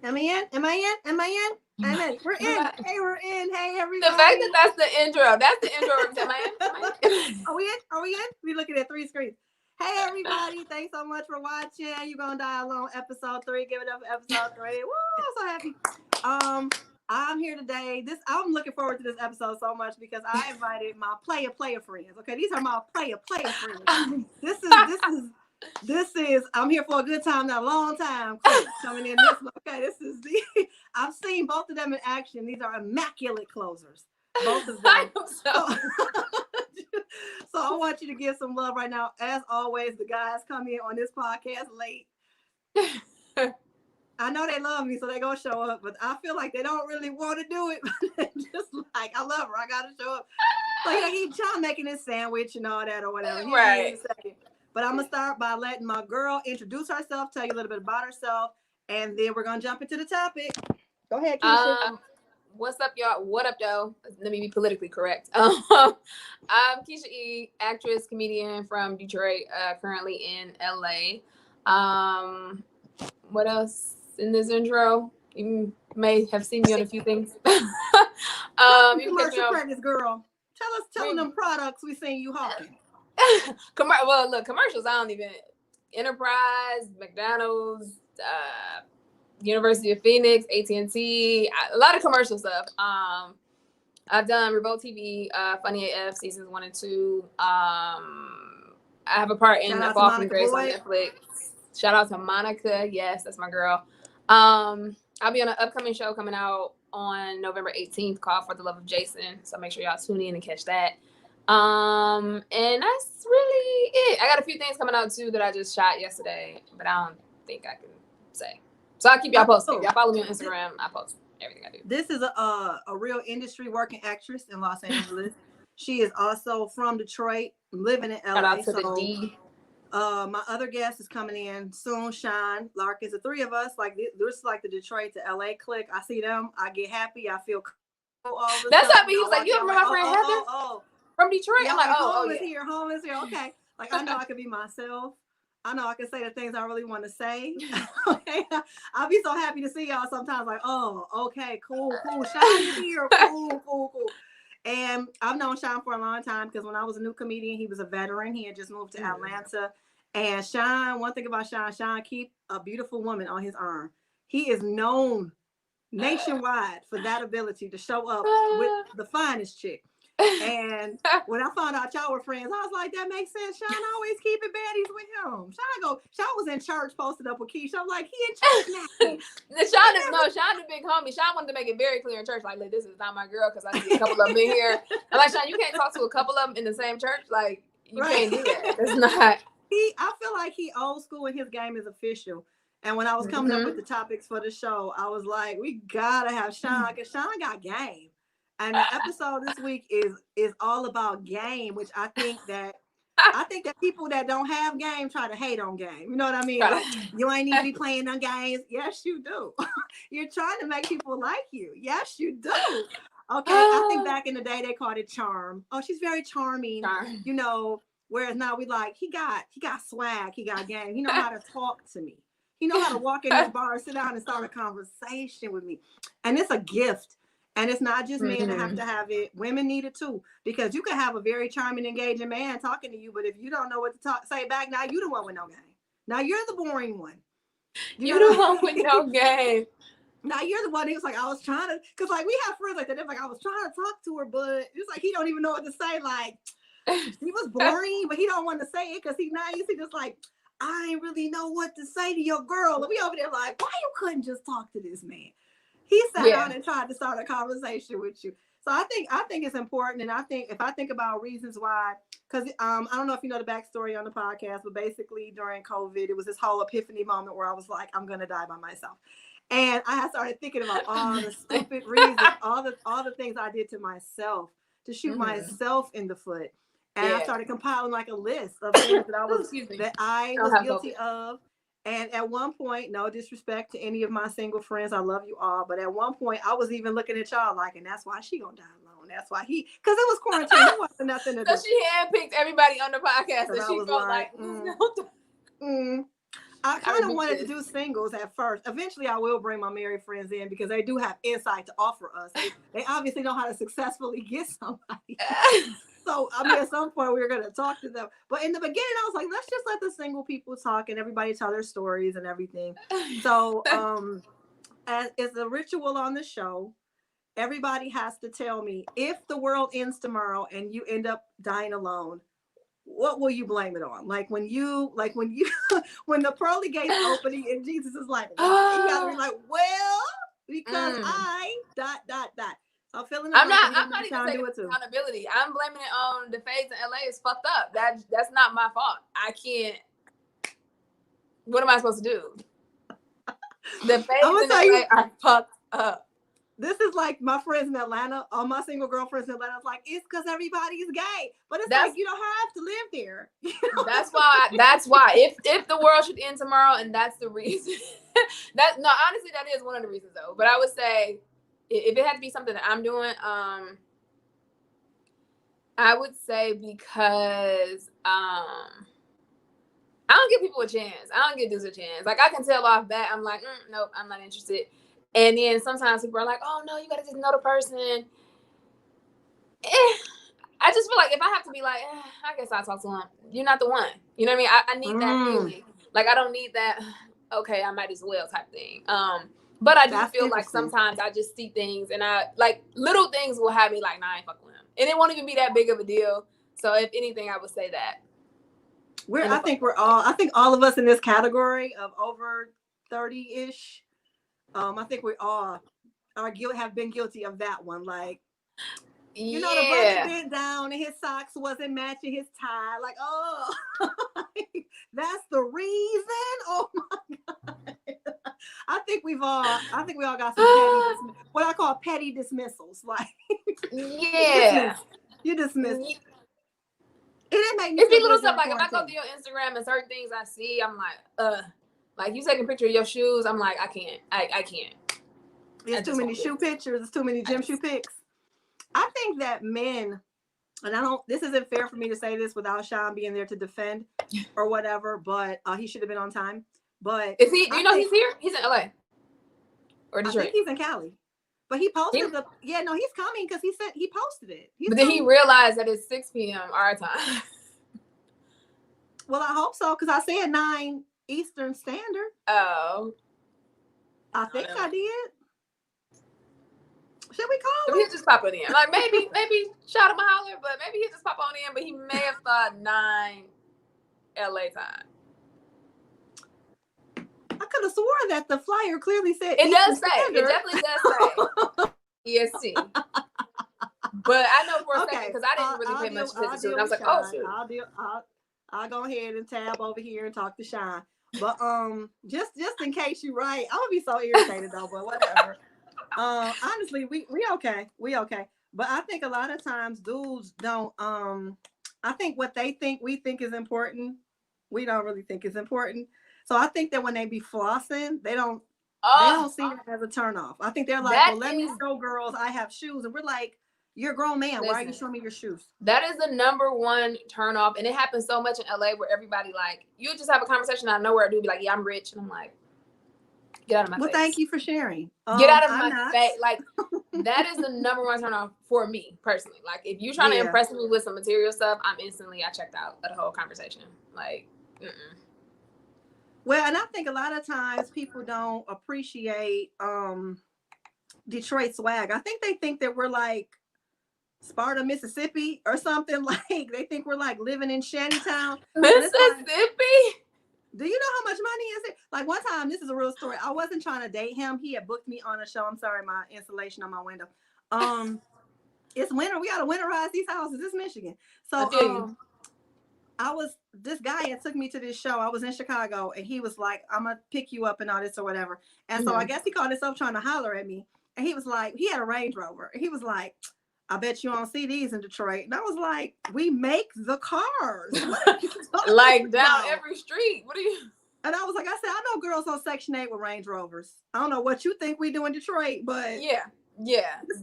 Am I in? Am I in? Am I in? I'm in. We're in. Hey, we're in. Hey, The fact that everybody. that's the intro. That's the intro. Am I in? Am I in? Are we in? Are we in? We're looking at three screens. Hey, everybody. Thanks so much for watching. You're going to dial on episode 3. Give it up for episode 3. Woo, I'm so happy. I'm here today. I'm looking forward to this episode so much because I invited my player friends. Okay, these are my player friends. This is I'm here for a good time, not a long time. Quick, coming in this one. Okay, this is the I've seen both of them in action. These are immaculate closers. Both of I them. am so. So I want you to give some love right now. As always, the guys come in on this podcast late. I know they love me, so they gonna show up, but I feel like they don't really want to do it. Just like I love her, I gotta show up. So yeah, he John making his sandwich and all that or whatever. He'll be in a second. But I'm gonna start by letting my girl introduce herself, tell you a little bit about herself, and then we're gonna jump into the topic. Go ahead, Keysha. What's up, y'all? What up, though? Let me be politically correct. I'm Keysha E, actress, comedian from Detroit, currently in LA. What else in this intro? You may have seen me on a few things. You can commercial practice, girl. Tell them products we seen you hawking. Well, look, commercials. I don't even Enterprise, McDonald's, University of Phoenix, AT&T, a lot of commercial stuff. I've done Revolt TV, Funny AF seasons 1 and 2. I have a part in A Fall from Grace on Netflix. Shout out to Monica. Yes, that's my girl. I'll be on an upcoming show coming out on November 18th called For the Love of Jason. So make sure y'all tune in and catch that. And that's really it. I got a few things coming out too that I just shot yesterday, but I don't think I can say. So I'll keep y'all posted. If y'all follow me on Instagram, I post everything I do. This is a real industry working actress in Los Angeles. She is also from Detroit, living in LA. Shout out to the D. My other guest is coming in soon, Sean Larkins. The three of us, like this is like the Detroit to LA click. I see them, I get happy, I feel cool all the That's time. How he was like, you remember my friend Heather? From Detroit. Yeah, I'm like, home is here. Okay. Like I know I can be myself. I know I can say the things I really want to say. Okay. I'll be so happy to see y'all sometimes. Like, oh, okay, cool. Sean is here. Cool. And I've known Sean for a long time because when I was a new comedian, he was a veteran. He had just moved to Atlanta. And Sean, one thing about Sean keep a beautiful woman on his arm. He is known nationwide for that ability to show up with the finest chick. And when I found out y'all were friends, I was like, that makes sense. Sean always keeping baddies with him. Sean was in church posted up with Keysha. I'm like, he in church now. Sean the big homie. Sean wanted to make it very clear in church, like, this is not my girl because I see a couple of them in here. I'm like, Sean, you can't talk to a couple of them in the same church. Like, you can't do that. It's not. I feel like he old school and his game is official. And when I was coming up with the topics for the show, I was like, we gotta have Sean because Sean got game. And the episode this week is all about game, which I think that people that don't have game try to hate on game. You know what I mean? Like, you ain't need to be playing on games. Yes, you do. You're trying to make people like you. Yes, you do. Okay, I think back in the day they called it charm. Oh, she's very charming. You know, whereas now we like he got swag, he got game. He know how to talk to me. He know how to walk in this bar, sit down, and start a conversation with me. And it's a gift. And it's not just men that have to have it. Women need it too. Because you can have a very charming, engaging man talking to you, but if you don't know what to say back, now you the one with no game. Now you're the boring one. You the one with no game. Now you're the one who's like, I was trying to, because like we have friends like that. They're like, I was trying to talk to her, but it's like he don't even know what to say. Like, he was boring, but he don't want to say it because he's nice. He just like, I ain't really know what to say to your girl. And we over there like, why you couldn't just talk to this man? He sat down and tried to start a conversation with you. So I think it's important. And I think if I think about reasons why, because I don't know if you know the backstory on the podcast, but basically during COVID, it was this whole epiphany moment where I was like, I'm going to die by myself. And I started thinking about all the stupid reasons, all the things I did to myself to shoot myself in the foot. And I started compiling like a list of things that I was guilty of. And at one point, no disrespect to any of my single friends, I love you all. But at one point, I was even looking at y'all like, and that's why she gonna die alone. That's why because it was quarantine. There wasn't nothing to do. So she handpicked everybody on the podcast, and she felt like I kind of wanted to do singles at first. Eventually, I will bring my married friends in because they do have insight to offer us. They obviously know how to successfully get somebody. So, I mean, at some point, we were going to talk to them. But in the beginning, I was like, let's just let the single people talk and everybody tell their stories and everything. So, as is a ritual on the show, everybody has to tell me if the world ends tomorrow and you end up dying alone, what will you blame it on? Like when when the pearly gates opening and Jesus is like, why? You gotta be like, well, because I ... I'm feeling I'm not even taking accountability. I'm blaming it on the fades in LA is fucked up. That's not my fault. I can't. What am I supposed to do? The fades in LA are fucked up. This is like my friends in Atlanta, all my single girlfriends in Atlanta. It's like, it's because everybody's gay. But it's like, you don't have to live there. You know? That's why. If the world should end tomorrow, and that's the reason. Honestly, that is one of the reasons, though. But I would say, if it had to be something that I'm doing, I would say because I don't give people a chance. I don't give dudes a chance. Like, I can tell off bat, I'm like, nope, I'm not interested. And then sometimes people are like, oh, no, you got to just know the person. I just feel like if I have to be like, I guess I'll talk to him. You're not the one. You know what I mean? I need that feeling. Like, I don't need that, okay, I might as well type thing. But I do feel like sometimes I just see things and like little things will have me like, nah, I ain't fucking with him. And it won't even be that big of a deal. So if anything, I would say that. I think all of us in this category of over 30-ish, I think we all have been guilty of that one. Like, you know, the brother bent down and his socks wasn't matching his tie. Like, oh, that's the reason. Oh my God. I think we all got some what I call petty dismissals. Like, you dismiss. It didn't make me. It's be little stuff like if I go through your Instagram and certain things I see, I'm like you taking a picture of your shoes, I'm like, I can't. It's too many shoe pictures. It's too many gym shoe pics. I think that men, and this isn't fair for me to say this without Sean being there to defend or whatever, but he should have been on time. But is he? Do you know he's here? He's in LA or Detroit? I think he's in Cali. But he posted he's coming because he said he posted it. But then he realized that it's 6 p.m. our time. Well, I hope so because I said 9 Eastern Standard. Oh. I think I did. Should we call him? He'll just pop on in. Like maybe shout him a holler, but maybe he'll just pop on in. But he may have thought 9 LA time. I could have sworn that the flyer clearly said it does say. It definitely does say EST. But I know for a second because I didn't really pay much attention to it. I was like, oh shoot. I'll go ahead and tab over here and talk to Sean. But just in case you're right, I'm gonna be so irritated though. But whatever. Honestly, we okay. We okay. But I think a lot of times dudes don't. I think what they think we think is important, we don't really think is important. So I think that when they be flossing, they don't see it as a turnoff. I think they're like, well, let me show girls I have shoes. And we're like, you're a grown man. Why are you showing me your shoes? That is the #1 turnoff. And it happens so much in LA where everybody like, you just have a conversation out of nowhere. A dude be like, yeah, I'm rich. And I'm like, get out of my face. Well, thank you for sharing. Get out of my face. Like, that is the #1 turnoff for me personally. Like, if you're trying to impress me with some material stuff, I checked out of the whole conversation. Like, Well, and I think a lot of times people don't appreciate Detroit swag. I think they think that we're like Sparta, Mississippi or something. Like they think we're like living in Shantytown. Mississippi? Do you know how much money is it? Like one time, this is a real story. I wasn't trying to date him. He had booked me on a show. I'm sorry, my insulation on my window. It's winter. We got to winterize these houses. It's Michigan. So this guy had took me to this show. I was in Chicago and he was like, I'm going to pick you up and all this or whatever. And so I guess he called himself trying to holler at me. And he was like, he had a Range Rover. And he was like, I bet you don't see these in Detroit. And I was like, we make the cars. Like down every street. What are you? And I was like, I said, I know girls on Section 8 with Range Rovers. I don't know what you think we do in Detroit, but yeah.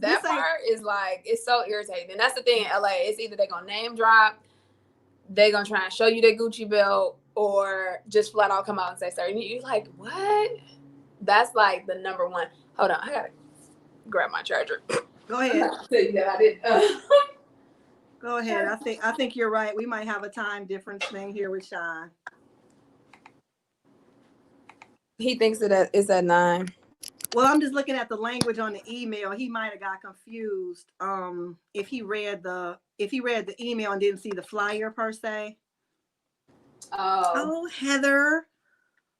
That part is like, it's so irritating. And that's the thing in LA. It's either they're going to name drop, they're going to try and show you their Gucci belt, or just flat out come out and say sorry. And you're like, what? That's like the number one. Hold on, I gotta grab my charger. Go ahead. Tell you that I did. Go ahead. I think you're right. We might have a time difference thing here with Sean. He thinks that it's at 9. Well, I'm just looking at the language on the email. He might have got confused. If he read the email and didn't see the flyer per se. Oh, Heather.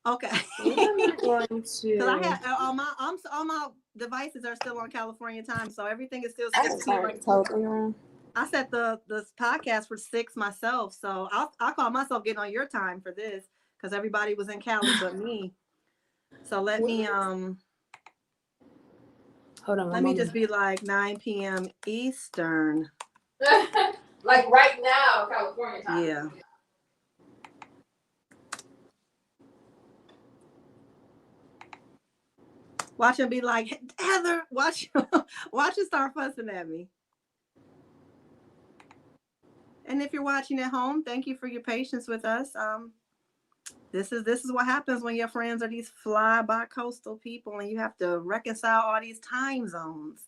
Okay. Because I had all my devices are still on California time, so everything is still 6 I set the podcast for 6 myself, so I'll call myself getting on your time for this because everybody was in Cali but me. So let me hold on. Let me just be like 9 p.m. Eastern. Like right now, California time. Yeah. Watch him be like, Heather, watch him start fussing at me. And if you're watching at home, thank you for your patience with us. This is what happens when your friends are these fly by coastal people and you have to reconcile all these time zones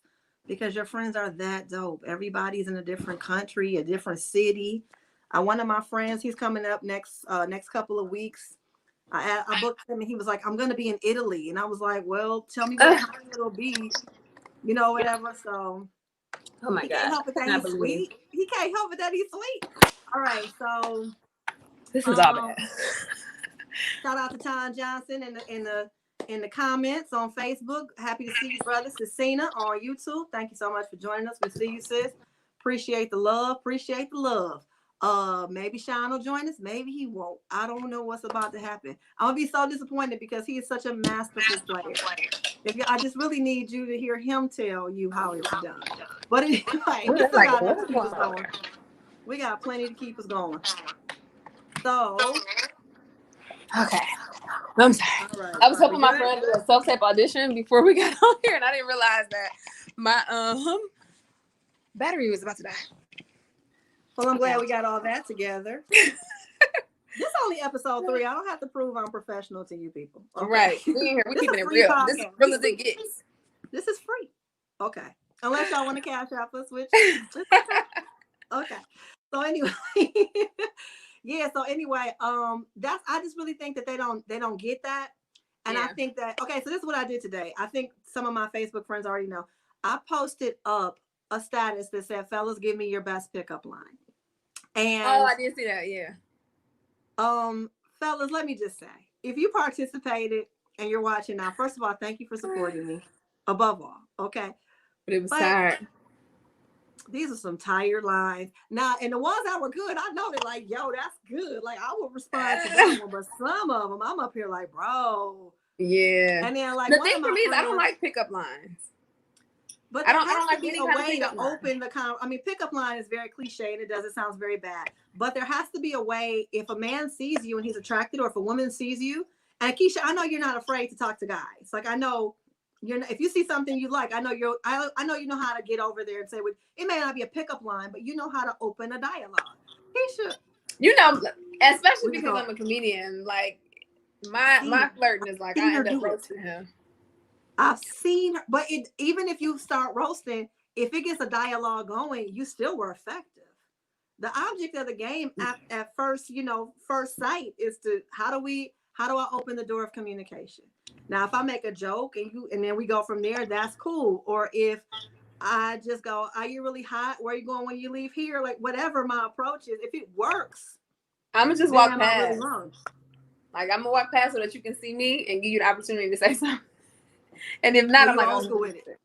because your friends are that dope. Everybody's in a different country, a different city. One of my friends, he's coming up next couple of weeks. I booked him and he was like, I'm going to be in Italy. And I was like, well, tell me what time it'll be, whatever. So oh my he God. Can't help it that he's sweet. He can't help it that he's sweet. All right. So this is all bad. Shout out to Tom Johnson in the comments on Facebook. Happy to see you, brother. Cecina on YouTube. Thank you so much for joining us. We see you, sis. Appreciate the love. Maybe Sean will join us. Maybe he won't. I don't know what's about to happen. I'm gonna be so disappointed because he is such a masterful player. I just really need you to hear him tell you how it's done. But anyway, we got plenty to keep us going. So. Okay. I'm sorry. Right, I was helping my friend do a self-tape audition before we got on here, and I didn't realize that my battery was about to die. Well, I'm glad we got all that together. This is only episode 3. I don't have to prove I'm professional to you people. Okay? Right. We're keeping it real. Podcast. This is real as it gets. This is free. Okay. Unless y'all want to cash out us, which okay. So anyway. Yeah, so anyway, I just really think that they don't get that. And I think that, okay, so this is what I did today. I think some of my Facebook friends already know. I posted up a status that said, fellas, give me your best pickup line. And I did see that, yeah. Fellas, let me just say, if you participated and you're watching now, first of all, thank you for supporting me. Above all, okay? But it was tired. These are some tired lines. Now, and the ones that were good, I know they're like, yo, that's good. Like, I would respond to that one, but some of them, I'm up here like, bro. Yeah. And then, like, the thing for me is I don't like pickup lines. But I don't like any kind of pickup line. Open the kind. I mean, pickup line is very cliche and it sounds very bad. But there has to be a way if a man sees you and he's attracted, or if a woman sees you. And Keysha, I know you're not afraid to talk to guys. Like, I know. If you see something you like, I know I know you know how to get over there and say, well, it may not be a pickup line, but you know how to open a dialogue. Keysha, especially because I'm a comedian, like my flirting is like I end up roasting him. I've seen her, but even if you start roasting, if it gets a dialogue going, you still were effective. The object of the game at first, first sight is how do I open the door of communication? Now, if I make a joke and then we go from there, that's cool. Or if I just go, are you really hot? Where are you going when you leave here? Like, whatever my approach is, if it works, I'm going to just walk past. Really like, I'm going to walk past so that you can see me and give you the opportunity to say something. And if not, I'm like, old school with it.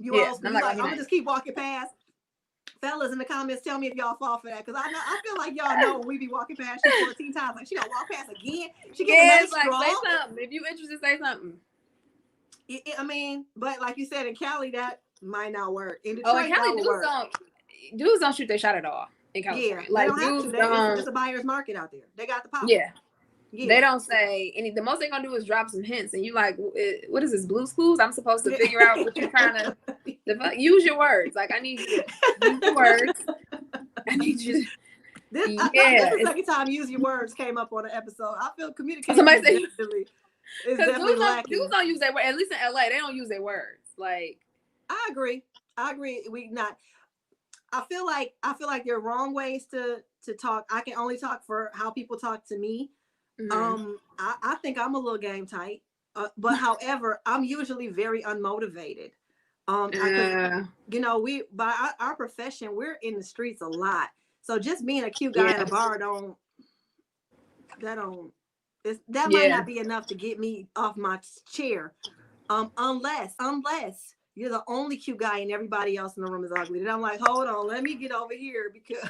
I'm going to just keep walking past. Fellas in the comments, tell me if y'all fall for that, because I feel like y'all know when we be walking past you 14 times, like she gonna walk past again. She gets like say something. If you interested, say something. I mean, but like you said, in Cali, that might not work. In Detroit, in Cali, dudes don't shoot their shot at all. In California, yeah, like dudes, it's a buyer's market out there. They got the power. Yeah. They don't say any. The most they're gonna do is drop some hints, and you like, what is this, Blue's Clues? I'm supposed to figure out what you're trying to. Use your words. Like, I need you to use your words. I need you to This, Yeah, this is the second time use your words came up on an episode. I feel communication somebody is say definitely lacking. dudes don't use their word. At least in LA, they don't use their words. Like, I agree. We not. I feel like there are wrong ways to talk. I can only talk for how people talk to me. I think I'm a little game tight, but however, I'm usually very unmotivated. You know, we by our profession, we're in the streets a lot. So just being a cute guy in a bar that might not be enough to get me off my chair. Unless you're the only cute guy and everybody else in the room is ugly. And I'm like, hold on, let me get over here because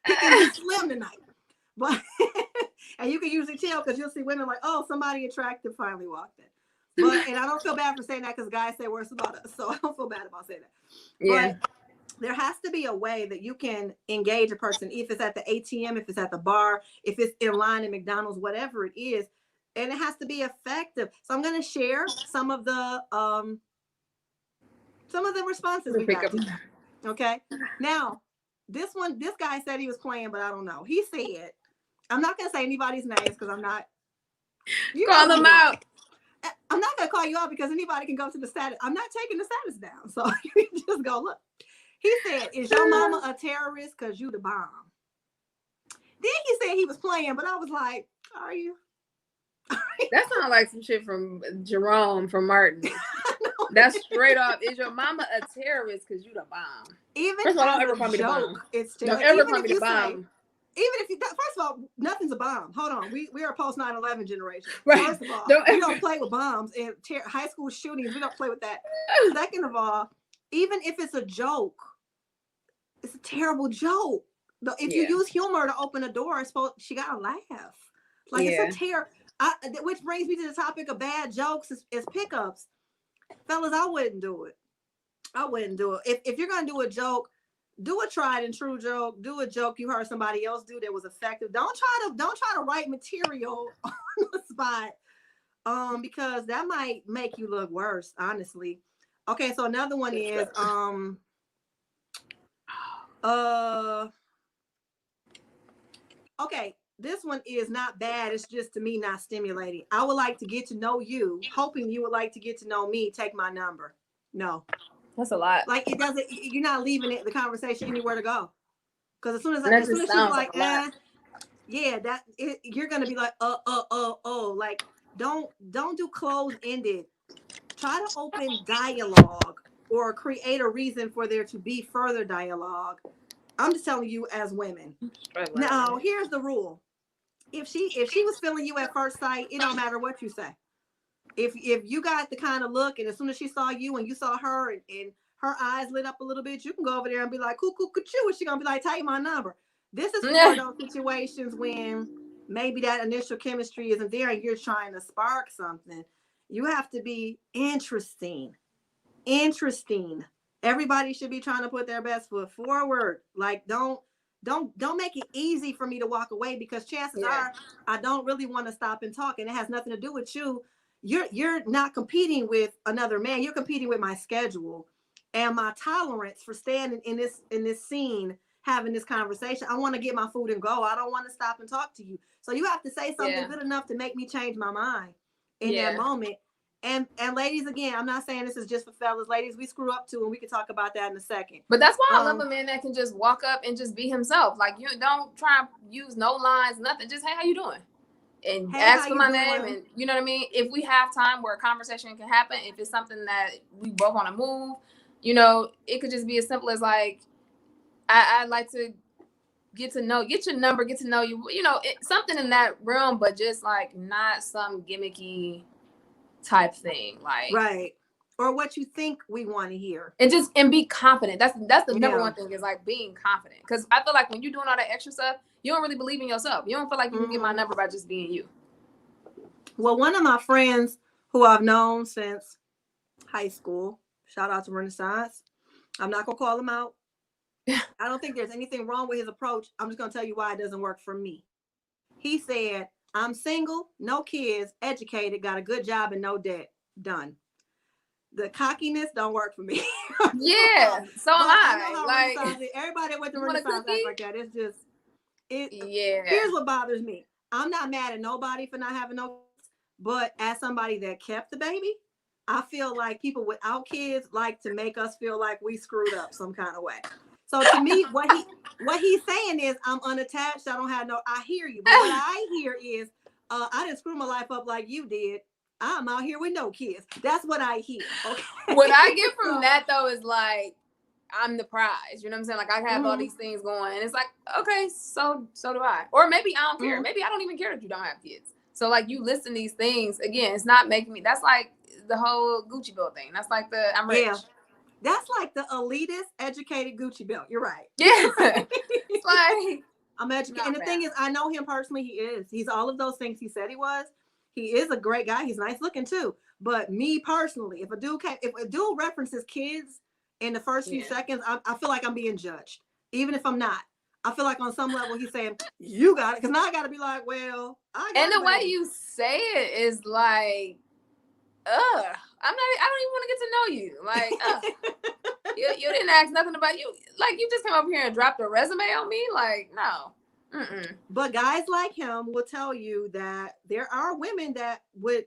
he can be slim tonight. But and you can usually tell because you'll see women like, oh, somebody attractive finally walked in. But and I don't feel bad for saying that because guys say worse about us, so I don't feel bad about saying that. Yeah. But there has to be a way that you can engage a person, if it's at the ATM, if it's at the bar, if it's in line at McDonald's, whatever it is, and it has to be effective. So I'm going to share some of the responses we got. Okay. Now, this guy said he was playing, but I don't know. He said, I'm not going to say anybody's names because I'm not. You call them out. I'm not going to call you out because anybody can go to the status. I'm not taking the status down. So you can just go look. He said, is your mama a terrorist because you the bomb? Then he said he was playing, but I was like, are you? That sounds like some shit from Jerome from Martin. That's straight up. Is your mama a terrorist because you the bomb? Even first of all, don't ever call me the bomb. It's don't ever call me the bomb. Even if you, first of all, nothing's a bomb. Hold on, we are a post 9/11 generation. Right. First of all, we don't play with bombs and high school shootings. We don't play with that. Second of all, even if it's a joke, it's a terrible joke. If you use humor to open a door, she gotta laugh. Like it's a terror. Which brings me to the topic of bad jokes is pickups. Fellas, I wouldn't do it. If you're gonna do a joke, do a tried and true joke. Do a joke you heard somebody else do that was effective. Don't try to write material on the spot. Because that might make you look worse, honestly. Okay, so another one is okay, this one is not bad. It's just to me not stimulating. I would like to get to know you, hoping you would like to get to know me. Take my number. No. That's a lot. Like it doesn't. You're not leaving the conversation anywhere to go. Because as soon as she's like, you're gonna be like, like don't do closed ended. Try to open dialogue or create a reason for there to be further dialogue. I'm just telling you as women. Right. Now here's the rule: if she was feeling you at first sight, it don't matter what you say. If you got the kind of look, and as soon as she saw you and you saw her and her eyes lit up a little bit, you can go over there and be like, cuckoo, cuckoo, and she's gonna be like, take my number. This is for those situations when maybe that initial chemistry isn't there and you're trying to spark something. You have to be interesting. Everybody should be trying to put their best foot forward. Like don't make it easy for me to walk away because chances are I don't really want to stop and talk, and it has nothing to do with you. You're not competing with another man. You're competing with my schedule and my tolerance for standing in this scene, having this conversation. I want to get my food and go. I don't want to stop and talk to you. So you have to say something good enough to make me change my mind in that moment. And ladies, again, I'm not saying this is just for fellas. Ladies, we screw up too, and we can talk about that in a second. But that's why I love a man that can just walk up and just be himself. Like, you don't try and use no lines, nothing. Just, hey, how you doing? And ask for my name, and you know what I mean? If we have time where a conversation can happen, if it's something that we both want to move, you know, it could just be as simple as like, I'd like to get your number, get to know you, you know, something in that realm, but just like not some gimmicky type thing, like right, or what you think we want to hear, and be confident. That's the number one thing is like being confident, because I feel like when you're doing all that extra stuff, you don't really believe in yourself. You don't feel like you can get my number by just being you. Well, one of my friends who I've known since high school, shout out to Renaissance, I'm not gonna call him out. I don't think there's anything wrong with his approach. I'm just gonna tell you why it doesn't work for me. He said, I'm single, no kids, educated, got a good job and no debt. Done. The cockiness don't work for me. Yeah, so am I. Like everybody with the Renaissance act like that. It's just Here's what bothers me. I'm not mad at nobody for not having no kids, but as somebody that kept the baby, I feel like people without kids like to make us feel like we screwed up some kind of way. So to me, what he's saying is I'm unattached. I don't have no. I hear you, but what I hear is I didn't screw my life up like you did. I'm out here with no kids. That's what I hear. Okay. What I get from that though is like I'm the prize. You know what I'm saying? Like I have all these things going, and it's like okay, so do I. Or maybe I don't care. Maybe I don't even care that you don't have kids. So like you listen these things again. It's not making me. That's like the whole Gucci belt thing. That's like the I'm rich. Yeah. That's like the elitist, educated Gucci belt. You're right. Yeah. It's like I'm educated. And the thing is, I know him personally. He's all of those things he said he was. He is a great guy. He's nice looking too. But me personally, if a dude references kids in the first few seconds, I feel like I'm being judged. Even if I'm not. I feel like on some level he's saying, you got it. Because now I got to be like, well, I got it. And the way you say it is like, I don't even want to get to know you. Like, you didn't ask nothing about you. Like, you just came up here and dropped a resume on me. Like, no. Mm-mm. But guys like him will tell you that there are women that would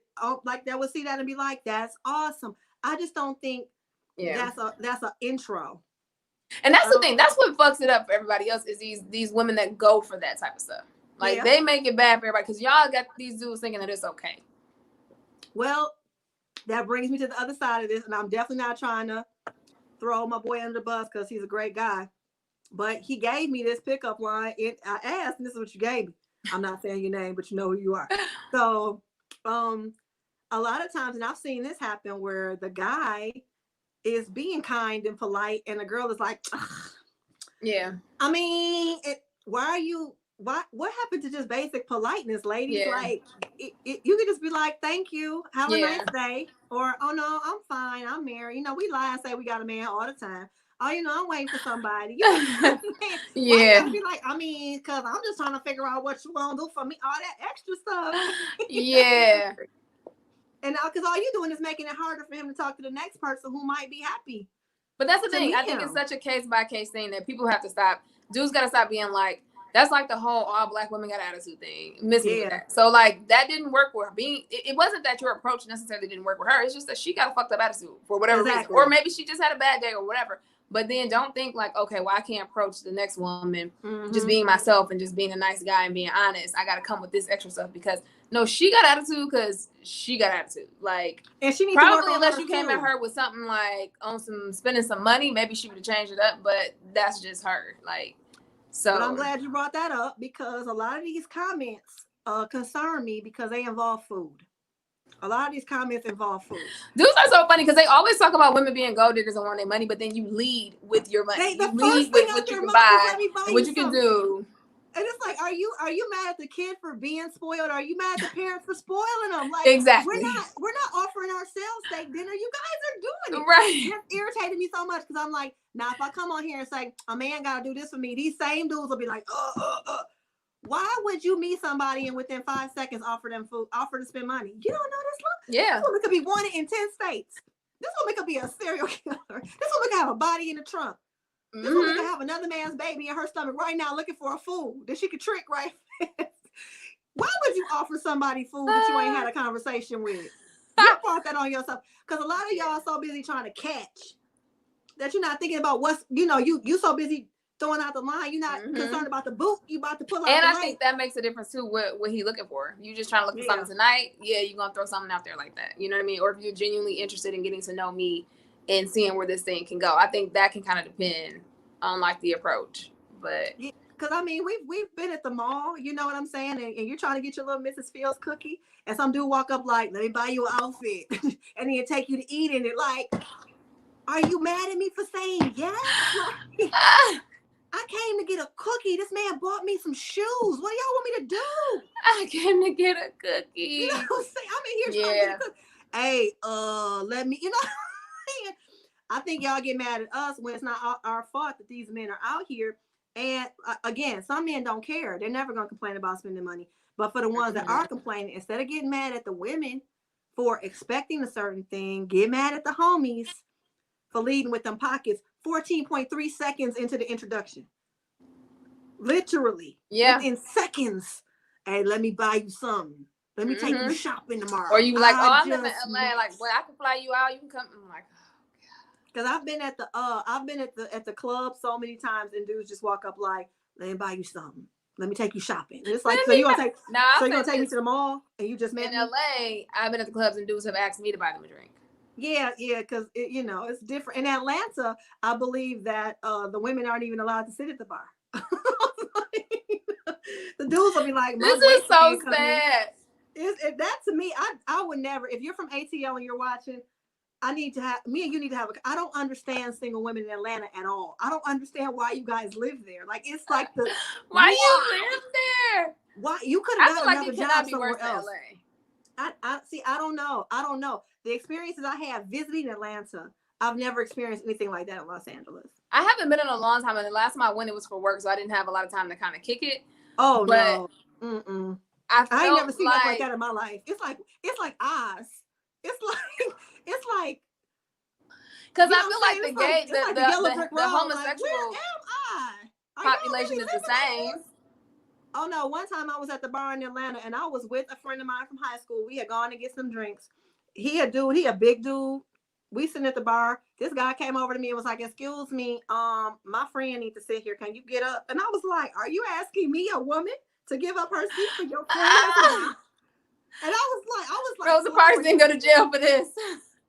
see that and be like, that's awesome. I just don't think that's an intro. And that's the thing. That's what fucks it up for everybody else is these women that go for that type of stuff. Like they make it bad for everybody because y'all got these dudes thinking that it's okay. Well, that brings me to the other side of this, and I'm definitely not trying to throw my boy under the bus because he's a great guy. But he gave me this pickup line. I asked, and this is what you gave me. I'm not saying your name, but you know who you are. So, a lot of times, and I've seen this happen where the guy is being kind and polite, and the girl is like, ugh. Yeah. I mean, what happened to just basic politeness, ladies? Yeah. Like, you could just be like, thank you, have a nice day, or oh no, I'm fine, I'm married. You know, we lie and say we got a man all the time. Oh, you know, I'm waiting for somebody. You know, yeah. Be like, I mean, because I'm just trying to figure out what you want to do for me, all that extra stuff. Yeah. And because all you're doing is making it harder for him to talk to the next person who might be happy. But that's the thing. I think it's such a case by case thing that people have to stop. Dudes got to stop being like, that's like the whole all black women got attitude thing. Missing with that. So like that didn't work with her. It wasn't that your approach necessarily didn't work with her. It's just that she got a fucked up attitude for whatever reason. Or maybe she just had a bad day or whatever. But then don't think like, okay, well, I can't approach the next woman just being myself and just being a nice guy and being honest. I got to come with this extra stuff because no, she got attitude because she got attitude. Like, and she needs probably unless you came at her with something like on some spending some money, maybe she would have changed it up. But that's just her. Like, so. But I'm glad you brought that up because a lot of these comments concern me because they involve food. A lot of these comments involve food. Dudes are so funny because they always talk about women being gold diggers and wanting their money, but then you lead with your money. You lead with what you can buy and what you can do. And it's like, are you mad at the kid for being spoiled? Are you mad at the parents for spoiling them? Like, exactly. We're not offering ourselves steak dinner. You guys are doing it. Right. It irritated me so much because I'm like, now if I come on here and say a man got to do this for me, these same dudes will be like, why would you meet somebody and within 5 seconds offer them food, offer to spend money? You don't know this look. Yeah. This woman could be wanted in 10 states. This woman could be a serial killer. This woman could have a body in the trunk. This woman could have another man's baby in her stomach right now looking for a food that she could trick right fast. Why would you offer somebody food that you ain't had a conversation with? You brought that on yourself. Because a lot of y'all are so busy trying to catch that you're not thinking about what's, you so busy throwing out the line. You're not concerned about the boot you about to pull out. And I think that makes a difference too. What he looking for? You just trying to look for something tonight? Yeah, you're gonna throw something out there like that. You know what I mean? Or if you're genuinely interested in getting to know me and seeing where this thing can go, I think that can kind of depend on like the approach. But because I mean, we've been at the mall. You know what I'm saying? And you're trying to get your little Mrs. Fields cookie, and some dude walk up like, "Let me buy you an outfit," and then take you to eat in it. Like, are you mad at me for saying yes? I came to get a cookie. This man bought me some shoes. What do y'all want me to do? I came to get a cookie. You know what I'm saying? I'm in here trying to get a cookie. Hey, let me, I think y'all get mad at us when it's not our fault that these men are out here. And again, some men don't care. They're never going to complain about spending money. But for the ones that are complaining, instead of getting mad at the women for expecting a certain thing, get mad at the homies for leading with them pockets 14.3 seconds into the introduction. Literally. Yeah. Within seconds. Hey, let me buy you something. Let me take you shopping tomorrow. Or you like, I live in LA. Like, well, I can fly you out. You can come. I'm like, because I've been at the club so many times, and dudes just walk up like, let me buy you something. Let me take you shopping. And it's like, so you're gonna take me to the mall, and you just met in LA. I've been at the clubs, and dudes have asked me to buy them a drink. Yeah, because it's different. In Atlanta, I believe that the women aren't even allowed to sit at the bar. The dudes will be like, this is so sad. That to me, I would never. If you're from ATL and you're watching, me and you need to have I don't understand single women in Atlanta at all. I don't understand why you guys live there. Like, it's like why you live there? Why you could have got another job somewhere else. I see. I don't know. The experiences I have visiting Atlanta, I've never experienced anything like that in Los Angeles. I haven't been in a long time, and the last time I went, it was for work, so I didn't have a lot of time to kind of kick it. Oh, but no. I ain't never seen nothing like that in my life. It's like Oz. It's like because I feel like the homosexual population is the same. Oh no, one time I was at the bar in Atlanta, and I was with a friend of mine from high school. We had gone to get some drinks. He a big dude. We sitting at the bar. This guy came over to me and was like, "Excuse me, my friend needs to sit here. Can you get up?" And I was like, "Are you asking me, a woman, to give up her seat for your friend?" And I was like, Rosa Parks didn't go to jail for this.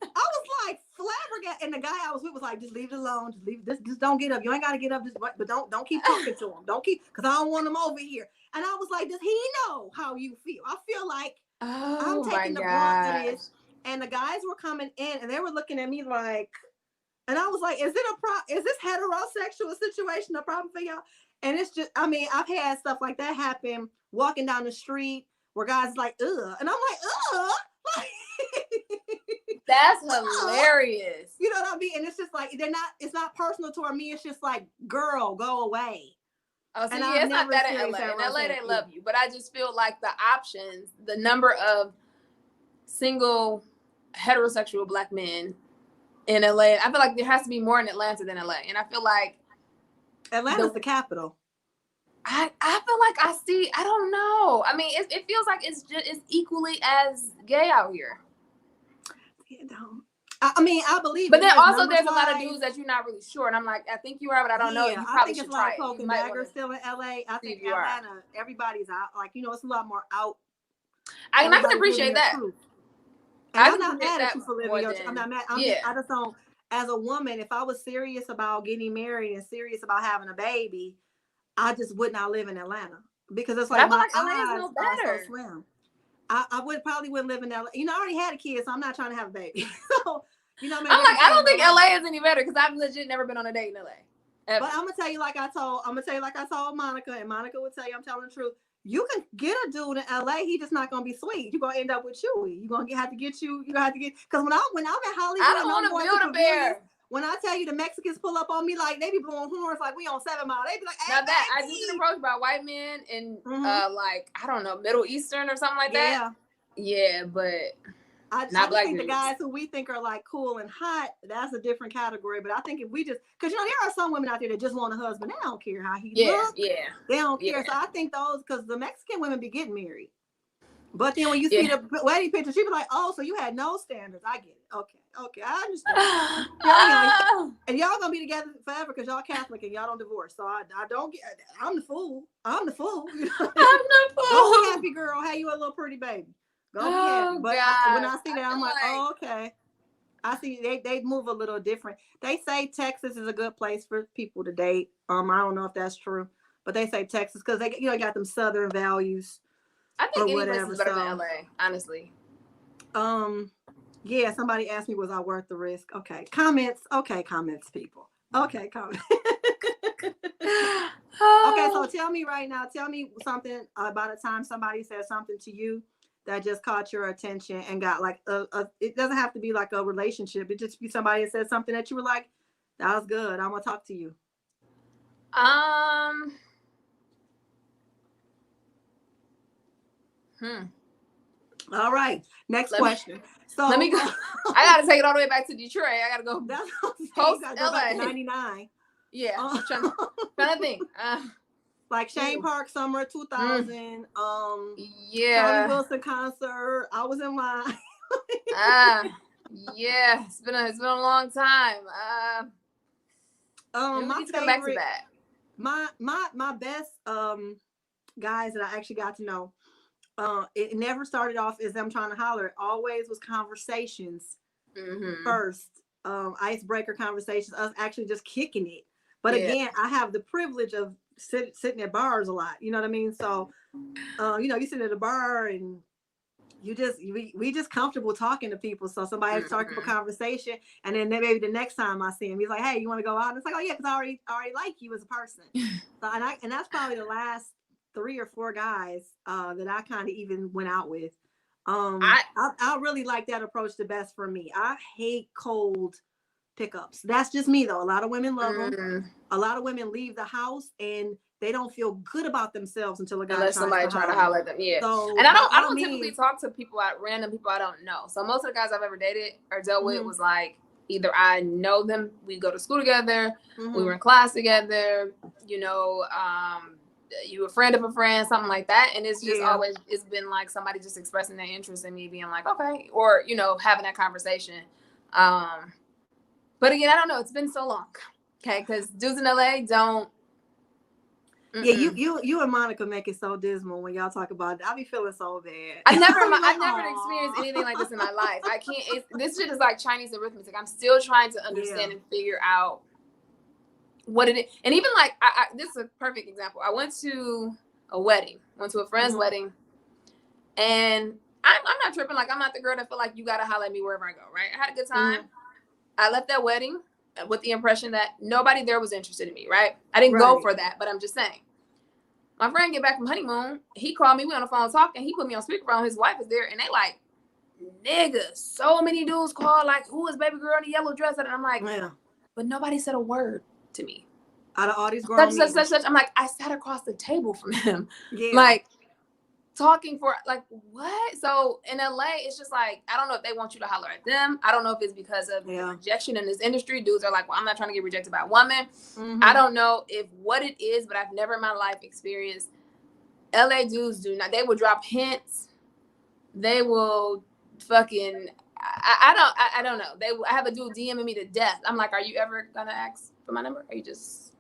I was like flabbergasted, and the guy I was with was like, "Just leave it alone. Just leave. Just don't get up. You ain't got to get up. But don't keep talking to him. Don't keep, because I don't want him over here." And I was like, "Does he know how you feel?" I feel like I'm taking the brunt of this. And the guys were coming in, and they were looking at me like, and I was like, "Is this heterosexual situation a problem for y'all?" And it's just, I mean, I've had stuff like that happen walking down the street where guys like, "Ugh," and I'm like, "Ugh." That's hilarious. You know what I mean? And it's just like, it's not personal toward me. It's just like, girl, go away. Oh, so it's not that in LA. In LA, they love you. But I just feel like the options, the number of single heterosexual Black men in LA, I feel like there has to be more in Atlanta than LA. And I feel like Atlanta's the capital. I feel like I don't know. I mean, it feels like it's equally as gay out here. You know, I mean, I believe. But then also there's a lot of dudes that you're not really sure, and I'm like, I think you are, but I don't know. You probably I think should it's a lot of try coke and baggers still in LA. I think Atlanta, everybody's out. Like, it's a lot more out. I can appreciate that. I'm not mad at you for living your truth. I'm not mad. I just don't. As a woman, if I was serious about getting married and serious about having a baby, I just would not live in Atlanta, because it's like my eyes are so slim. I probably wouldn't live in LA. I already had a kid, so I'm not trying to have a baby. So, I'm like, I don't think LA is any better, because I've legit never been on a date in LA. Ever. But I'm gonna tell you like I told Monica, and Monica would tell you I'm telling the truth. You can get a dude in LA, he just not gonna be sweet. You're gonna end up with Chewy. You're gonna have to get, because when I'm in Hollywood, I don't want to build a bear. When I tell you the Mexicans pull up on me, like, they be blowing horns like we on 7 Mile. They be like, "Hey, now that I just been approached by white men in like, I don't know, Middle Eastern or something like that." Yeah, but I think the guys who we think are like cool and hot, that's a different category. But I think if we just, because there are some women out there that just want a husband. They don't care how he looks. They don't care. So I think those, because the Mexican women be getting married. But then when you see the wedding picture, she be like, "Oh, so you had no standards." I get it. Okay, I understand. And y'all gonna be together forever because y'all Catholic and y'all don't divorce. So I don't get. I'm the fool. I'm the fool. I'm the fool. Go be happy, girl. Hey, you a little pretty baby. Go be happy. But when I see that, I'm like, "Oh, okay." I see they move a little different. They say Texas is a good place for people to date. I don't know if that's true, but they say Texas because they got them Southern values. I think any place is better than LA, honestly. Yeah, somebody asked me, was I worth the risk? Okay, comments, people. Okay, comments. Okay, so tell me right now, something about a time somebody said something to you that just caught your attention and got like it doesn't have to be like a relationship. It just be somebody that said something that you were like, "That was good. I'm gonna talk to you." All right. Next question. Let me go. I gotta take it all the way back to Detroit. I gotta go. Post LA. 99. Yeah. I'm trying to think. Like Shane Park Summer 2000. Charlie Yeah. Wilson concert. I was in line. Yeah. It's been a long time. We My need to come back to that. My best guys that I actually got to know. It never started off as them trying to holler. It always was conversations first. Icebreaker conversations, us actually just kicking it. But again, I have the privilege of sitting at bars a lot. You know what I mean? So, you sit at a bar and we just comfortable talking to people. So somebody starts up a conversation, and then maybe the next time I see him, he's like, "Hey, you want to go out?" And it's like, "Oh yeah, because I already like you as a person." So, and that's probably the last 3 or 4 guys that I kind of even went out with. I really like that approach the best for me. I hate cold pickups. That's just me though. A lot of women love them. A lot of women leave the house and they don't feel good about themselves until a guy unless somebody try to holler at them. Yeah. So, and I don't typically talk to random people I don't know. So most of the guys I've ever dated or dealt with was like either I know them, we go to school together, we were in class together, you a friend of a friend, something like that. And it's just always, it's been like somebody just expressing their interest in me being like, okay, or, having that conversation. But again, I don't know. It's been so long. Okay. Cause dudes in LA don't. Yeah, you and Monica make it so dismal when y'all talk about it. I be feeling so bad. I've never experienced anything like this in my life. I can't, this shit is like Chinese arithmetic. I'm still trying to understand and figure out what it is. And even like, this is a perfect example. I went to a friend's wedding, and I'm not tripping. Like, I'm not the girl that feel like you got to holler at me wherever I go, right? I had a good time. I left that wedding with the impression that nobody there was interested in me, right? I didn't go for that, but I'm just saying. My friend get back from honeymoon. He called me. We on the phone talking. He put me on speakerphone. His wife is there, and they like, nigga, so many dudes call like, who is baby girl in the yellow dress? And I'm like, but nobody said a word to me. Out of all these grown such. I'm like, I sat across the table from him, like talking for like what? So in LA, it's just like I don't know if they want you to holler at them. I don't know if it's because of rejection in this industry. Dudes are like, well, I'm not trying to get rejected by a woman. I don't know if what it is, but I've never in my life experienced LA dudes do not. They will drop hints. They will fucking. I don't know. I have a dude DMing me to death. I'm like, are you ever gonna ask for my number? Are you just?